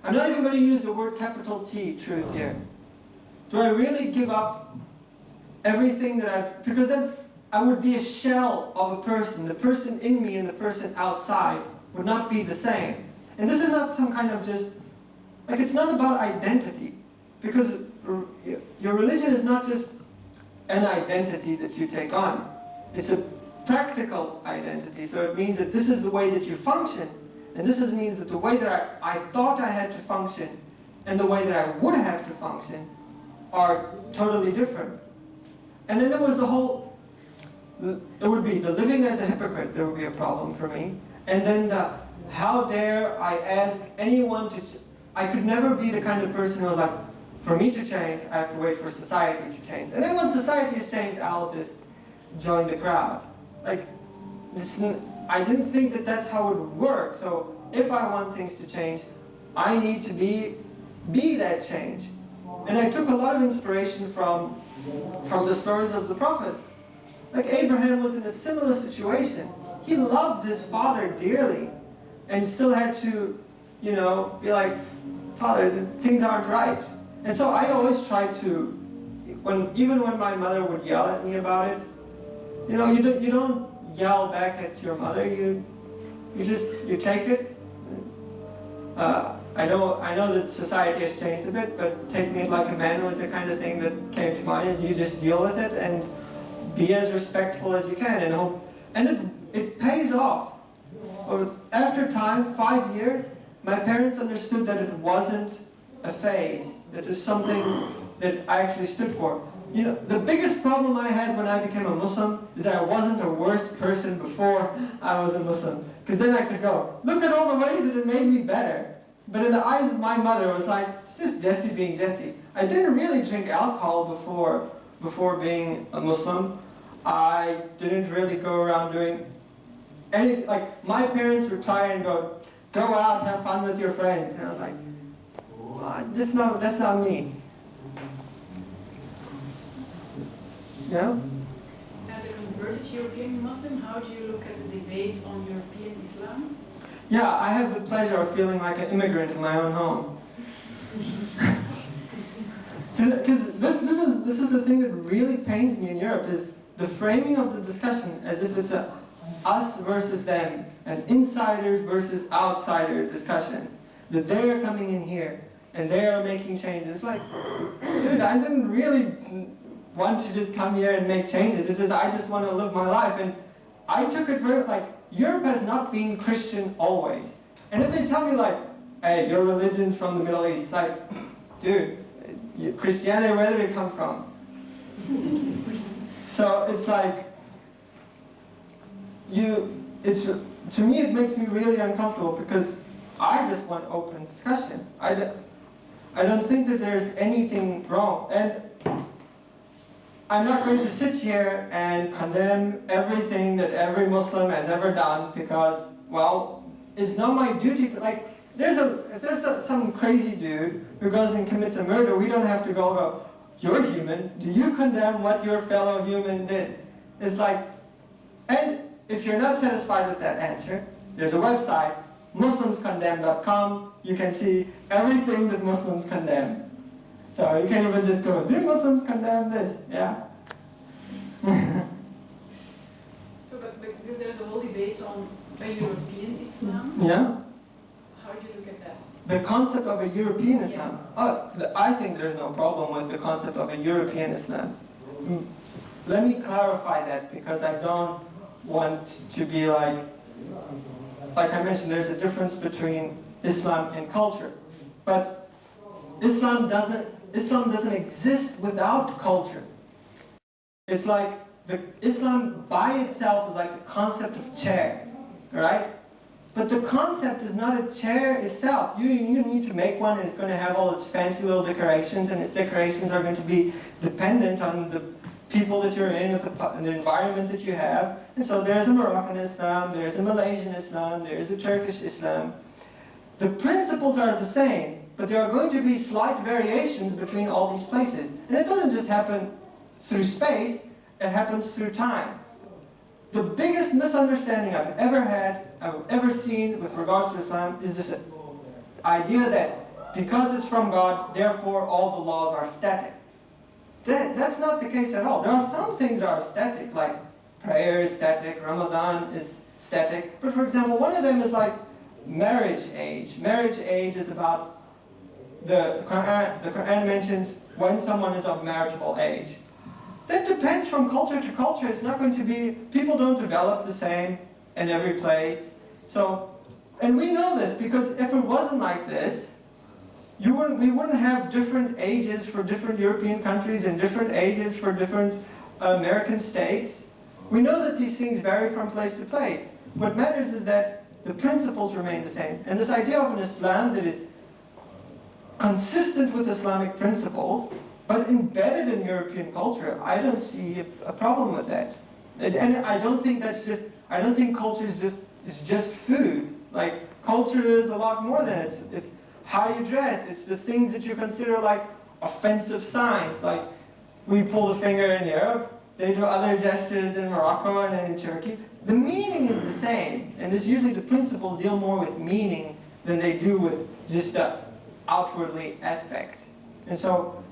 I'm not even going to use the word capital T, truth, here. Do I really give up everything that because then I would be a shell of a person. The person in me and the person outside would not be the same. And this is not some kind of just, like, it's not about identity. Because your religion is not just an identity that you take on. It's a practical identity. So it means that this is the way that you function. And this means that the way that I thought I had to function and the way that I would have to function are totally different. And then there was it would be the living as a hypocrite, there would be a problem for me. And then how dare I ask anyone I could never be the kind of person who was like, for me to change, I have to wait for society to change. And then when society has changed, I'll just join the crowd. Like, I didn't think that that's how it would work. So if I want things to change, I need to be that change. And I took a lot of inspiration from the stories of the prophets. Like, Abraham was in a similar situation. He loved his father dearly and still had to, be like, Father, things aren't right. And so I always tried to, even when my mother would yell at me about it, you don't yell back at your mother. You take it. I know that society has changed a bit, but take me like a man was the kind of thing that came to mind. Is you just deal with it and be as respectful as you can, and hope. And it pays off. After time, 5 years, my parents understood that it wasn't a phase. It is something that I actually stood for. The biggest problem I had when I became a Muslim is that I wasn't a worse person before I was a Muslim. Because then I could go, look at all the ways that it made me better. But in the eyes of my mother, it was like, it's just Jesse being Jesse. I didn't really drink alcohol before being a Muslim. I didn't really go around doing anything. Like, my parents would try and go out, have fun with your friends. And I was like, that's not me. Yeah? As a converted European Muslim, how do you look at the debates on European Islam? Yeah, I have the pleasure of feeling like an immigrant in my own home. Because this is the thing that really pains me in Europe, is the framing of the discussion as if it's a us versus them, an insiders versus outsider discussion. That they are coming in here and they are making changes. It's like, dude, I didn't really want to just come here and make changes. It's just, I just want to live my life. And I took it very, Europe has not been Christian always. And if they tell me hey, your religion's from the Middle East, dude, Christianity, where did it come from? So it's like, to me it makes me really uncomfortable because I just want open discussion. I don't think that there's anything wrong. And I'm not going to sit here and condemn everything that every Muslim has ever done because, well, it's not my duty to, like, if there's some crazy dude who goes and commits a murder, we don't have to go, you're human, do you condemn what your fellow human did? It's like, and if you're not satisfied with that answer, there's a website, muslimscondemn.com, you can see everything that Muslims condemn. So you can even just go, do Muslims condemn this? Yeah. So, but because there's a whole debate on a European Islam, Yeah. how do you look at that? The concept of a European Islam. Yes. Oh, I think there's no problem with the concept of a European Islam. Let me clarify that because I don't want to be like I mentioned, there's a difference between Islam and culture. But Islam doesn't exist without culture. It's like Islam by itself is like the concept of chair, right? But the concept is not a chair itself. You need to make one, and it's going to have all its fancy little decorations, and its decorations are going to be dependent on the people that you're in, the environment that you have. And so there's a Moroccan Islam, there's a Malaysian Islam, there's a Turkish Islam. The principles are the same, but there are going to be slight variations between all these places. And it doesn't just happen through space, it happens through time. The biggest misunderstanding I've ever seen with regards to Islam is this idea that because it's from God, therefore all the laws are static. That's not the case at all. There are some things that are static, like prayer is static, Ramadan is static. But for example, one of them is like marriage age. Marriage age is about, the Quran mentions when someone is of marriageable age. That depends from culture to culture. It's not going to be, people don't develop the same in every place. So, and we know this because if it wasn't like this, we wouldn't have different ages for different European countries and different ages for different American states. We know that these things vary from place to place. What matters is that the principles remain the same. And this idea of an Islam that is consistent with Islamic principles, but embedded in European culture, I don't see a problem with that. And I don't think I don't think culture is just food. Like, culture is a lot more than it's how you dress. It's the things that you consider like offensive signs. Like, we pull the finger in Europe, they do other gestures in Morocco and in Turkey. The meaning is the same, and it's usually the principles deal more with meaning than they do with just the outwardly aspect. And so,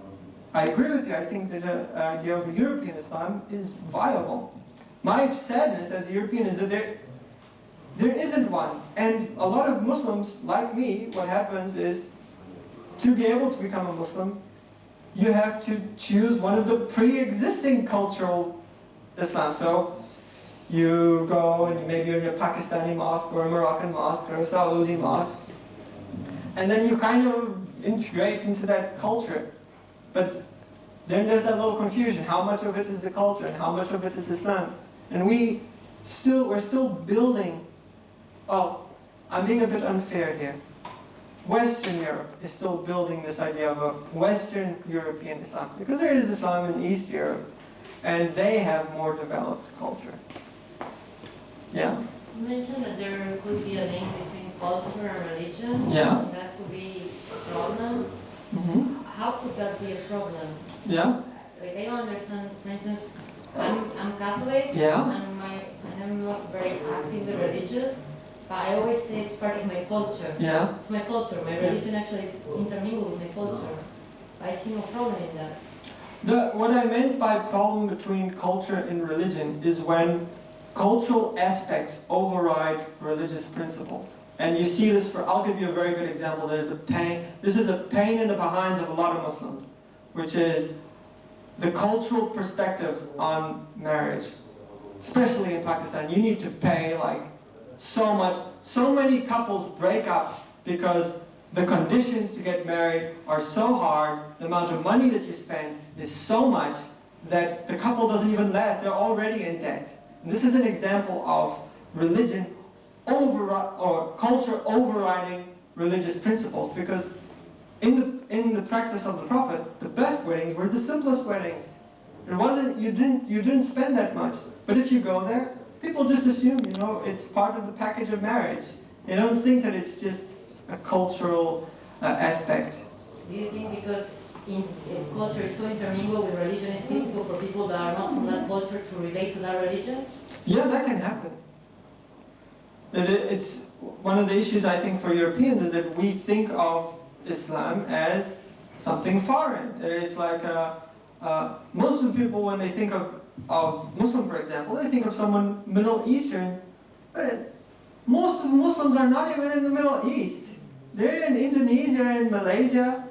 I agree with you. I think that the idea of a European Islam is viable. My sadness as a European is that there isn't one. And a lot of Muslims, like me, what happens is, to be able to become a Muslim, you have to choose one of the pre-existing cultural Islam. So, you go and maybe you're in a Pakistani mosque or a Moroccan mosque or a Saudi mosque, and then you kind of integrate into that culture. But then there's that little confusion. How much of it is the culture and how much of it is Islam? And we're still building. Oh, I'm being a bit unfair here. Western Europe is still building this idea of a Western European Islam. Because there is Islam in East Europe, and they have more developed culture. Yeah? You mentioned that there could be a link between culture and religion. Yeah. And that could be a problem. Mm-hmm. How could that be a problem? Yeah? Like, I don't understand, for instance, I'm Catholic, Yeah? and I'm not very actively religious, but I always say it's part of my culture. Yeah? It's my culture. My religion actually is intermingled with my culture. I see no problem in that. What I meant by problem between culture and religion is when cultural aspects override religious principles. And you see this I'll give you a very good example. This is a pain in the behinds of a lot of Muslims, which is the cultural perspectives on marriage. Especially in Pakistan, you need to pay like so much. So many couples break up because the conditions to get married are so hard, the amount of money that you spend is so much that the couple doesn't even last. They're already in debt. And this is an example of religion or culture overriding religious principles, because in the practice of the Prophet, the best weddings were the simplest weddings. It wasn't, you didn't spend that much. But if you go there, people just assume, it's part of the package of marriage. They don't think that it's just a cultural aspect. Do you think because in culture is so intermingled with religion, it's difficult for people that are not from that culture to relate to that religion? Yeah, that can happen. It's one of the issues, I think, for Europeans is that we think of Islam as something foreign. It's like Muslim people, when they think of Muslim, for example, they think of someone Middle Eastern. But most of Muslims are not even in the Middle East. They're in Indonesia and Malaysia,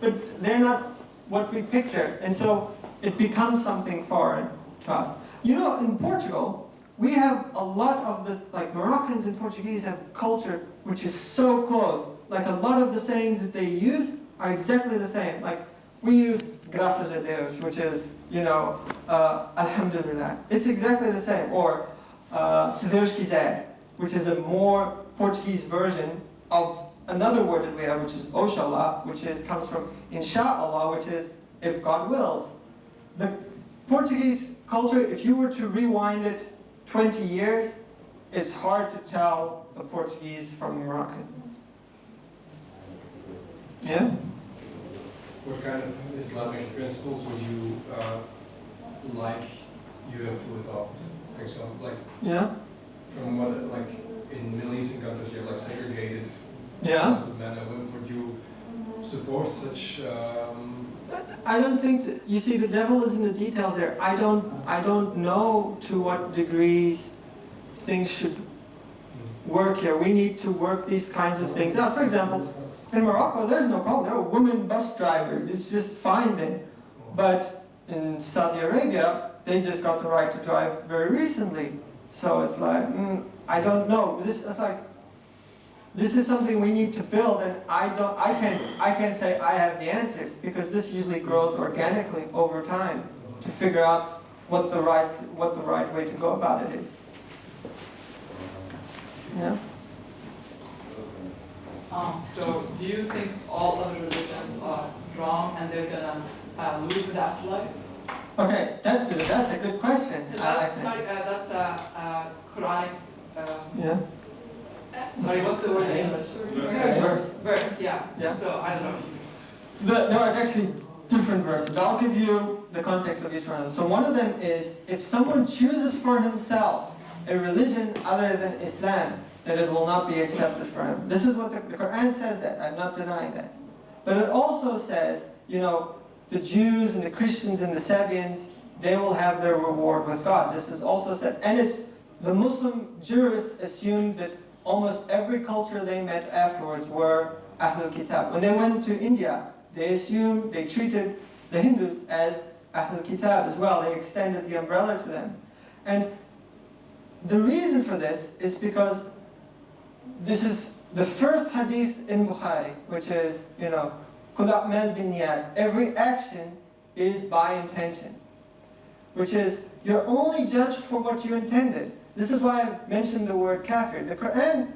but they're not what we picture. And so it becomes something foreign to us. In Portugal, we have a lot of like Moroccans and Portuguese have culture which is so close. Like a lot of the sayings that they use are exactly the same. Like we use graças a Deus, which is, alhamdulillah. It's exactly the same. Or se Deus quiser, which is a more Portuguese version of another word that we have, which is Oxalá, which comes from Insha'Allah, which is if God wills. The Portuguese culture, if you were to rewind it 20 years, it's hard to tell a Portuguese from a Moroccan. Yeah? What kind of Islamic principles would you like Europe to adopt? For example, Yeah? from what, in Middle Eastern countries, you have segregated Yeah? Muslim men. Would you support such? I don't think that, you see, the devil is in the details there. I don't know to what degrees things should work here. We need to work these kinds of things out. For example, in Morocco, there's no problem. There are women bus drivers. It's just fine then. But in Saudi Arabia, they just got the right to drive very recently. So it's like, I don't know. This is something we need to build, and I can't say I have the answers, because this usually grows organically over time to figure out what the right way to go about it is. Yeah. So do you think all other religions are wrong and they're gonna lose in the afterlife? Okay, that's a good question. I like that. Sorry, that's a Quranic. Yeah. Sorry, what's the word in English? Verse, yeah. Yeah. So I don't know if you. There are actually different verses. I'll give you the context of each one of them. So one of them is, if someone chooses for himself a religion other than Islam, that it will not be accepted for him. This is what the Quran says that. I'm not denying that. But it also says, the Jews and the Christians and the Sabians, they will have their reward with God. This is also said. And the Muslim jurists assumed that almost every culture they met afterwards were Ahlul Kitab. When they went to India, they treated the Hindus as Ahlul Kitab as well. They extended the umbrella to them. And the reason for this is because this is the first hadith in Bukhari, which is, Kul a'mal binniyat. Every action is by intention. Which is, you're only judged for what you intended. This is why I mentioned the word kafir. The Quran,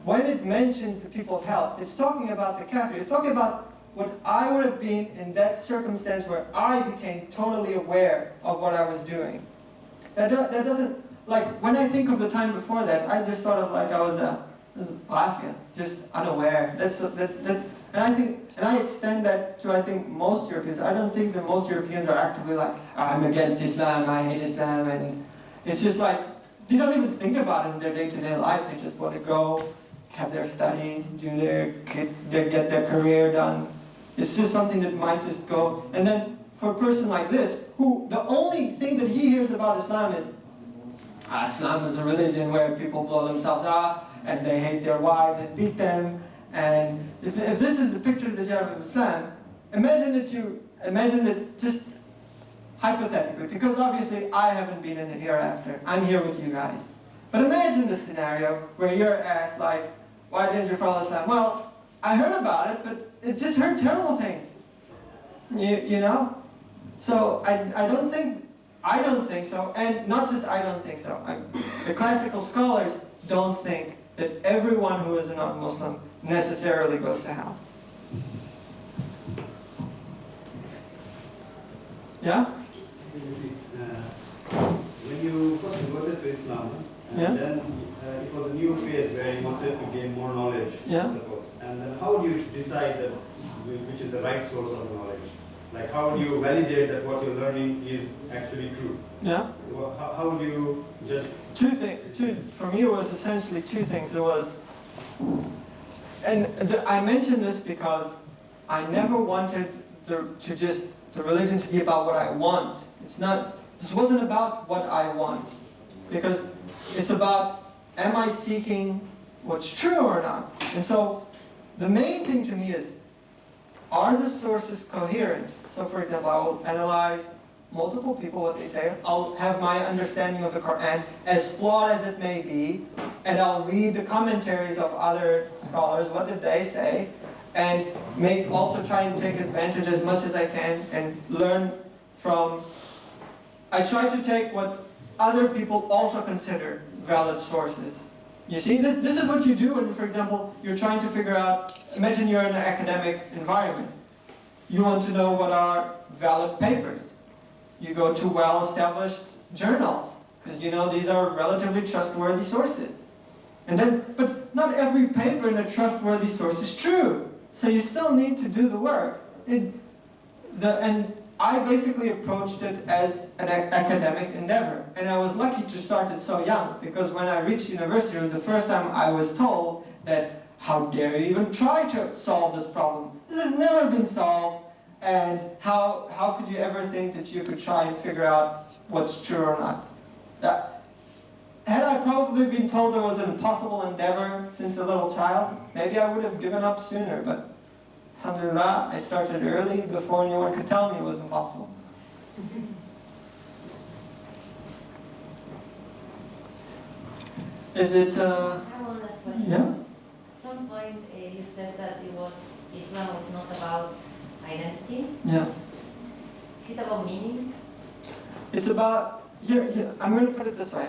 when it mentions the people of hell, it's talking about the kafir. It's talking about what I would have been in that circumstance where I became totally aware of what I was doing. That doesn't, when I think of the time before that, I just thought of I was laughing, just unaware. And I extend that to, I think, most Europeans. I don't think that most Europeans are actively I'm against Islam, I hate Islam, and it's just they don't even think about it in their day-to-day life. They just want to go, have their studies, get their career done. It's just something that might just go. And then for a person like this, who the only thing that he hears about Islam is, Islam is a religion where people blow themselves up, and they hate their wives and beat them. And if this is the picture that you have of Islam, imagine that just hypothetically, because obviously I haven't been in the hereafter. I'm here with you guys. But imagine the scenario where you're asked, why didn't you follow Islam? Well, I heard about it, but it just heard terrible things. You know? So I don't think I don't think so, and not just I don't think so. The classical scholars don't think that everyone who is a non-Muslim necessarily goes to hell. Yeah? When you first converted to Islam, Yeah. then it was a new phase where you wanted to gain more knowledge, Yeah. I suppose. And then how do you decide that which is the right source of knowledge? Like how do you validate that what you're learning is actually true? Yeah? So how do you judge? For me it was essentially two things. There was, and I mention this because I never wanted the religion to be about what I want. This wasn't about what I want. Because it's about, am I seeking what's true or not? And so the main thing to me is, are the sources coherent? So for example, I will analyze multiple people, what they say. I'll have my understanding of the Quran, as flawed as it may be, and I'll read the commentaries of other scholars, what did they say, and also try and take advantage as much as I can and learn from. I try to take what other people also consider valid sources. You see, this is what you do when, for example, you're trying to figure out, imagine you're in an academic environment. You want to know what are valid papers. You go to well-established journals, because you know these are relatively trustworthy sources. But not every paper in a trustworthy source is true. So you still need to do the work. And I basically approached it as an academic endeavor. And I was lucky to start it so young, because when I reached university, it was the first time I was told that, how dare you even try to solve this problem? This has never been solved, and how could you ever think that you could try and figure out what's true or not? Had I probably been told it was an impossible endeavor since a little child, maybe I would have given up sooner, but alhamdulillah, I started early before anyone could tell me it was impossible. Is it, I have one last question. yeah? At some point you said that Islam was not about identity. Yeah. Is it about meaning? It's about, here, I'm going to put it this way.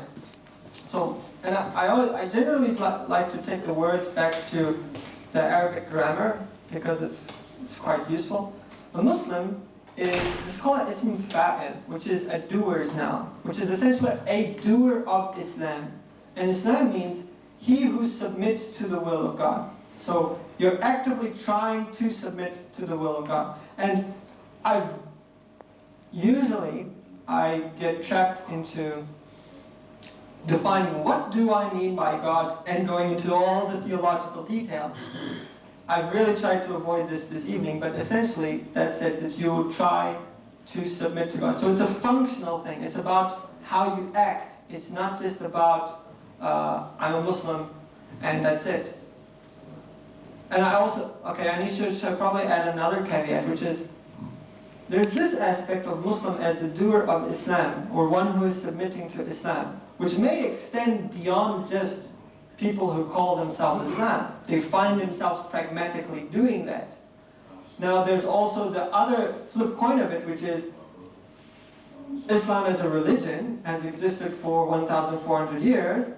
So, and I generally like to take the words back to the Arabic grammar, because it's quite useful. A Muslim is called ism fa'il, which is a doer's noun, which is essentially a doer of Islam. And Islam means he who submits to the will of God. So you're actively trying to submit to the will of God. And usually I get trapped into defining what do I mean by God and going into all the theological details. I've really tried to avoid this evening, but essentially that's it, that you try to submit to God. So it's a functional thing. It's about how you act. It's not just about I'm a Muslim and that's it. And I need to probably add another caveat, which is there's this aspect of Muslim as the doer of Islam, or one who is submitting to Islam, which may extend beyond just people who call themselves Islam. They find themselves pragmatically doing that. Now there's also the other flip coin of it, which is Islam as a religion has existed for 1,400 years.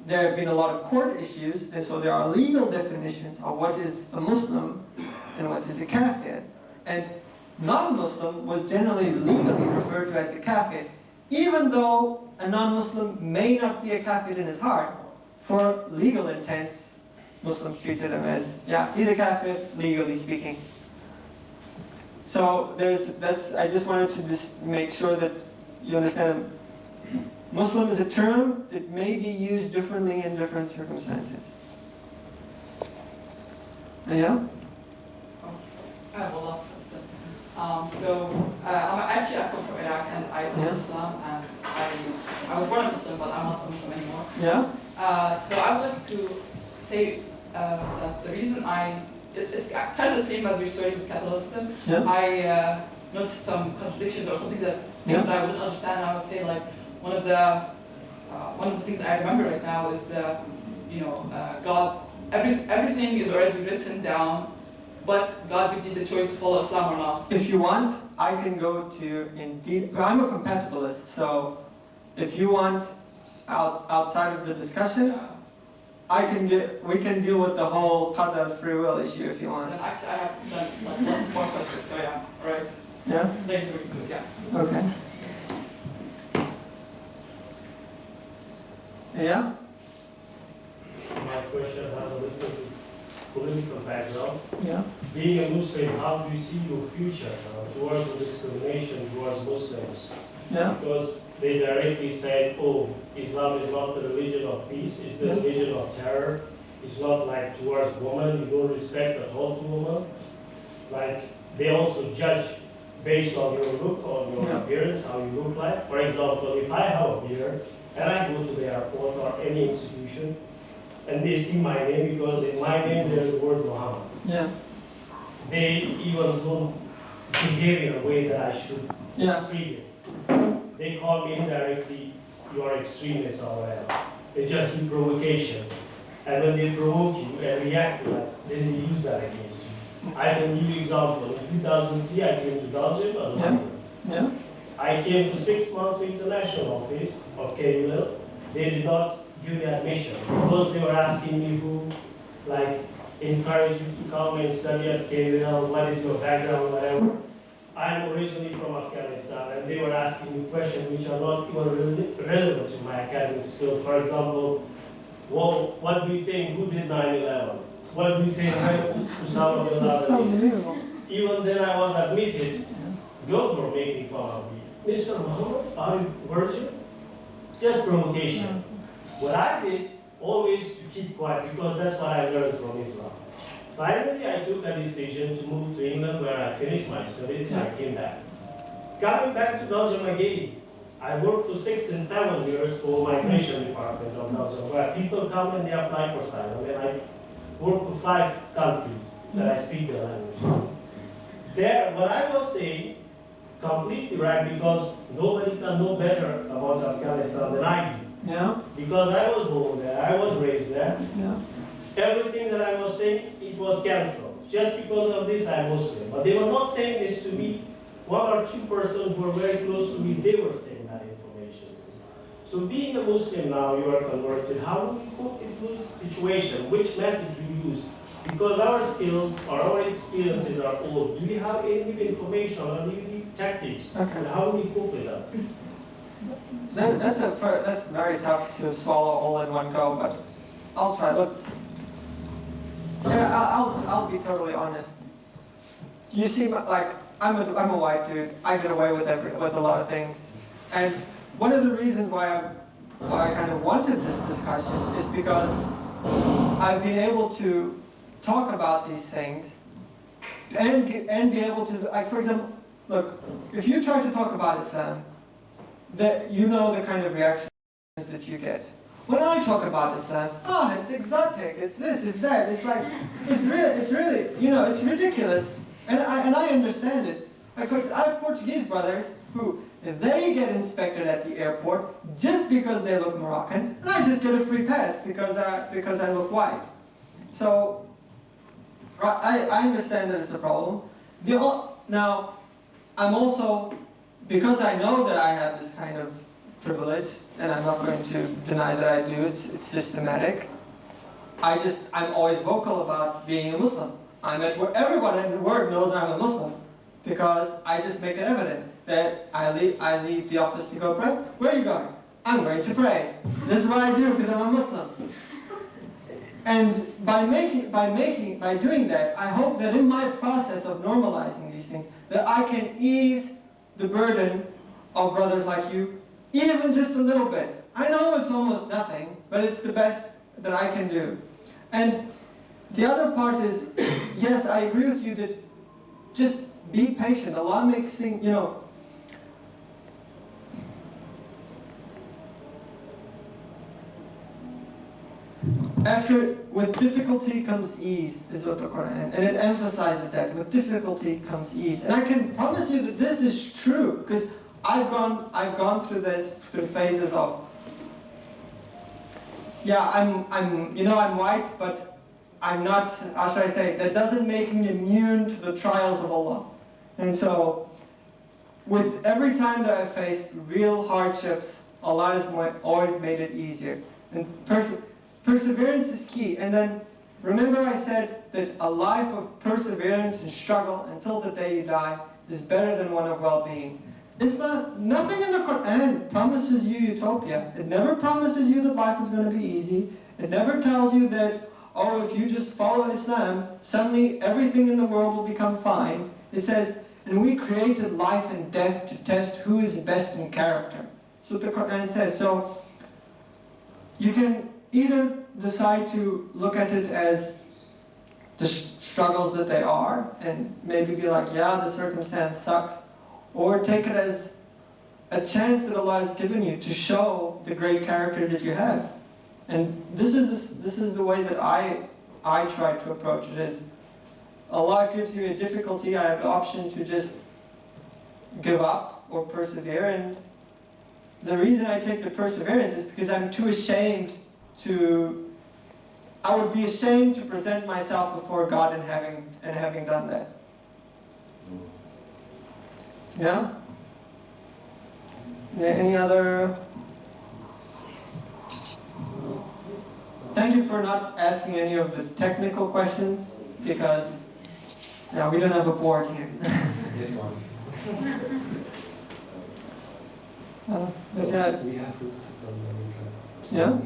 There have been a lot of court issues, and so there are legal definitions of what is a Muslim and what is a kafir. And non-Muslim was generally legally referred to as a kafir, even though a non-Muslim may not be a kafir in his heart. For legal intents, Muslims treated him as, yeah, he's a kafir, legally speaking. So I just wanted to make sure that you understand Muslim is a term that may be used differently in different circumstances. Yeah? I have one last question. I'm from Iraq, and I studied Islam, and I was born a Muslim, but I'm not a Muslim anymore. Yeah? So I would like to say that the reason it's kind of the same as your story with Catholicism. Yeah? I noticed some contradictions or things that I wouldn't understand, and I would say like one of the things I remember right now is God. Everything is already written down but God gives you the choice to follow Islam or not. If you want, I can go to indeed. I'm a compatibilist, so if you want outside of the discussion, we can deal with the whole qadar free will issue if you want. And then actually I have done like lots more questions, so yeah, alright. Yeah? Later we can do it, yeah. Okay. Yeah? My question has a little political background. Yeah. Being a Muslim, how do you see your future towards the discrimination towards Muslims? Yeah. Because they directly said, oh, Islam is not the religion of peace, it's the religion of terror. It's not like towards women, you don't respect at all to women. Like, they also judge based on your look, on your appearance, how you look like. For example, if I have a beard and I go to the airport or any institution, and they see my name because in my name there is the word Muhammad. Yeah. They even don't behave in a way that I should treat it. They call me indirectly, you are extremist or whatever. They just do provocation. And when they provoke you and react to that, then they use that against you. I can give you example. In 2003, I came to Belgium as a migrant. Yeah. I came for 6 months to international office of KUL. They did not give me admission because they were asking me who, like, encouraged you to come and study at KUL, what is your background, whatever. I'm originally from Afghanistan, and they were asking me questions which are not even relevant to my academic skills. For example, well, what do you think, who did 9/11? What do you think, when Osama bin Laden? Even then I was admitted, girls were making fun of me. Mr. Muhammad, are you virgin? Just provocation. What I did, always to keep quiet, because that's what I learned from Islam. Finally, I took a decision to move to England, where I finished my studies and I came back. Coming back to Belgium again, I worked for 6 and 7 years for migration department of Belgium, where people come and they apply for asylum, and I worked for 5 countries that I speak their languages. There, what I was saying, completely right, because nobody can know better about Afghanistan than I do. Yeah. Because I was born there, I was raised there. Yeah. Everything that I was saying, it was cancelled. Just because of this, I'm Muslim. But they were not saying this to me. 1 or 2 persons who were very close to me, they were saying that information. So being a Muslim now, you are converted, how do you cope with this situation? Which method do you use? Because our skills or our experiences are old. Do we have any new information or new tactics? Okay. And how do we cope with that? That's very tough to swallow all in one go, but I'll try. Look, I'll be totally honest. You see, like, I'm a white dude. I get away with a lot of things, and one of the reasons why I kind of wanted this discussion is because I've been able to talk about these things and be able to, like, for example, look, if you try to talk about Islam, that you know the kind of reactions that you get. When I talk about Islam, it's exotic, it's this, it's that, it's like, it's really, it's ridiculous, and I understand it. Of course, I have Portuguese brothers who, they get inspected at the airport just because they look Moroccan, and I just get a free pass because I look white. So, I understand that it's a problem. Now, I'm also, because I know that I have this kind of privilege, and I'm not going to deny that I do, it's systematic. I'm always vocal about being a Muslim. I'm at where everyone in the world knows I'm a Muslim, because I just make it evident that I leave the office to go pray. Where are you going? I'm going to pray. This is what I do because I'm a Muslim. And by doing that, I hope that in my process of normalizing these things, that I can ease the burden of brothers like you, even just a little bit. I know it's almost nothing, but it's the best that I can do. And the other part is, yes, I agree with you that just be patient. Allah makes things, with difficulty comes ease, is what the Quran, and it emphasizes that with difficulty comes ease. And I can promise you that this is true, because I've gone through through phases of, I'm white, but I'm not, how should I say, that doesn't make me immune to the trials of Allah. And so, with every time that I faced real hardships, Allah has always made it easier. And perseverance is key. And then, remember I said that a life of perseverance and struggle until the day you die is better than one of well-being. Nothing in the Quran promises you utopia. It never promises you that life is going to be easy. It never tells you that, oh, if you just follow Islam, suddenly everything in the world will become fine. It says, and we created life and death to test who is best in character. That's what the Quran says. So, you can either decide to look at it as the struggles that they are, and maybe be like, yeah, the circumstance sucks, or take it as a chance that Allah has given you to show the great character that you have. And this is the way that I try to approach it. Is Allah gives you a difficulty, I have the option to just give up or persevere. And the reason I take the perseverance is because I'm too ashamed I would be ashamed to present myself before God and having done that. Yeah? Any other? Thank you for not asking any of the technical questions, because we don't have a board here. But yeah.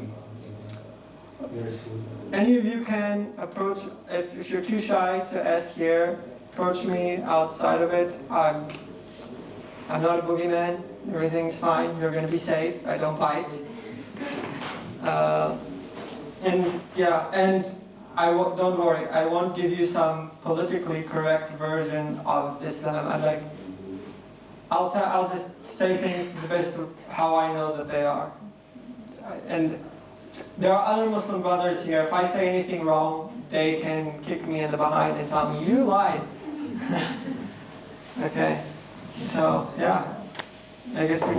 Any of you can approach, if you're too shy to ask here, approach me outside of it. I'm not a boogeyman. Everything's fine. You're going to be safe. I don't bite. And don't worry. I won't give you some politically correct version of Islam. I'll just say things to the best of how I know that they are. And there are other Muslim brothers here. If I say anything wrong, they can kick me in the behind and tell me, you lied. Okay. So, yeah. I guess we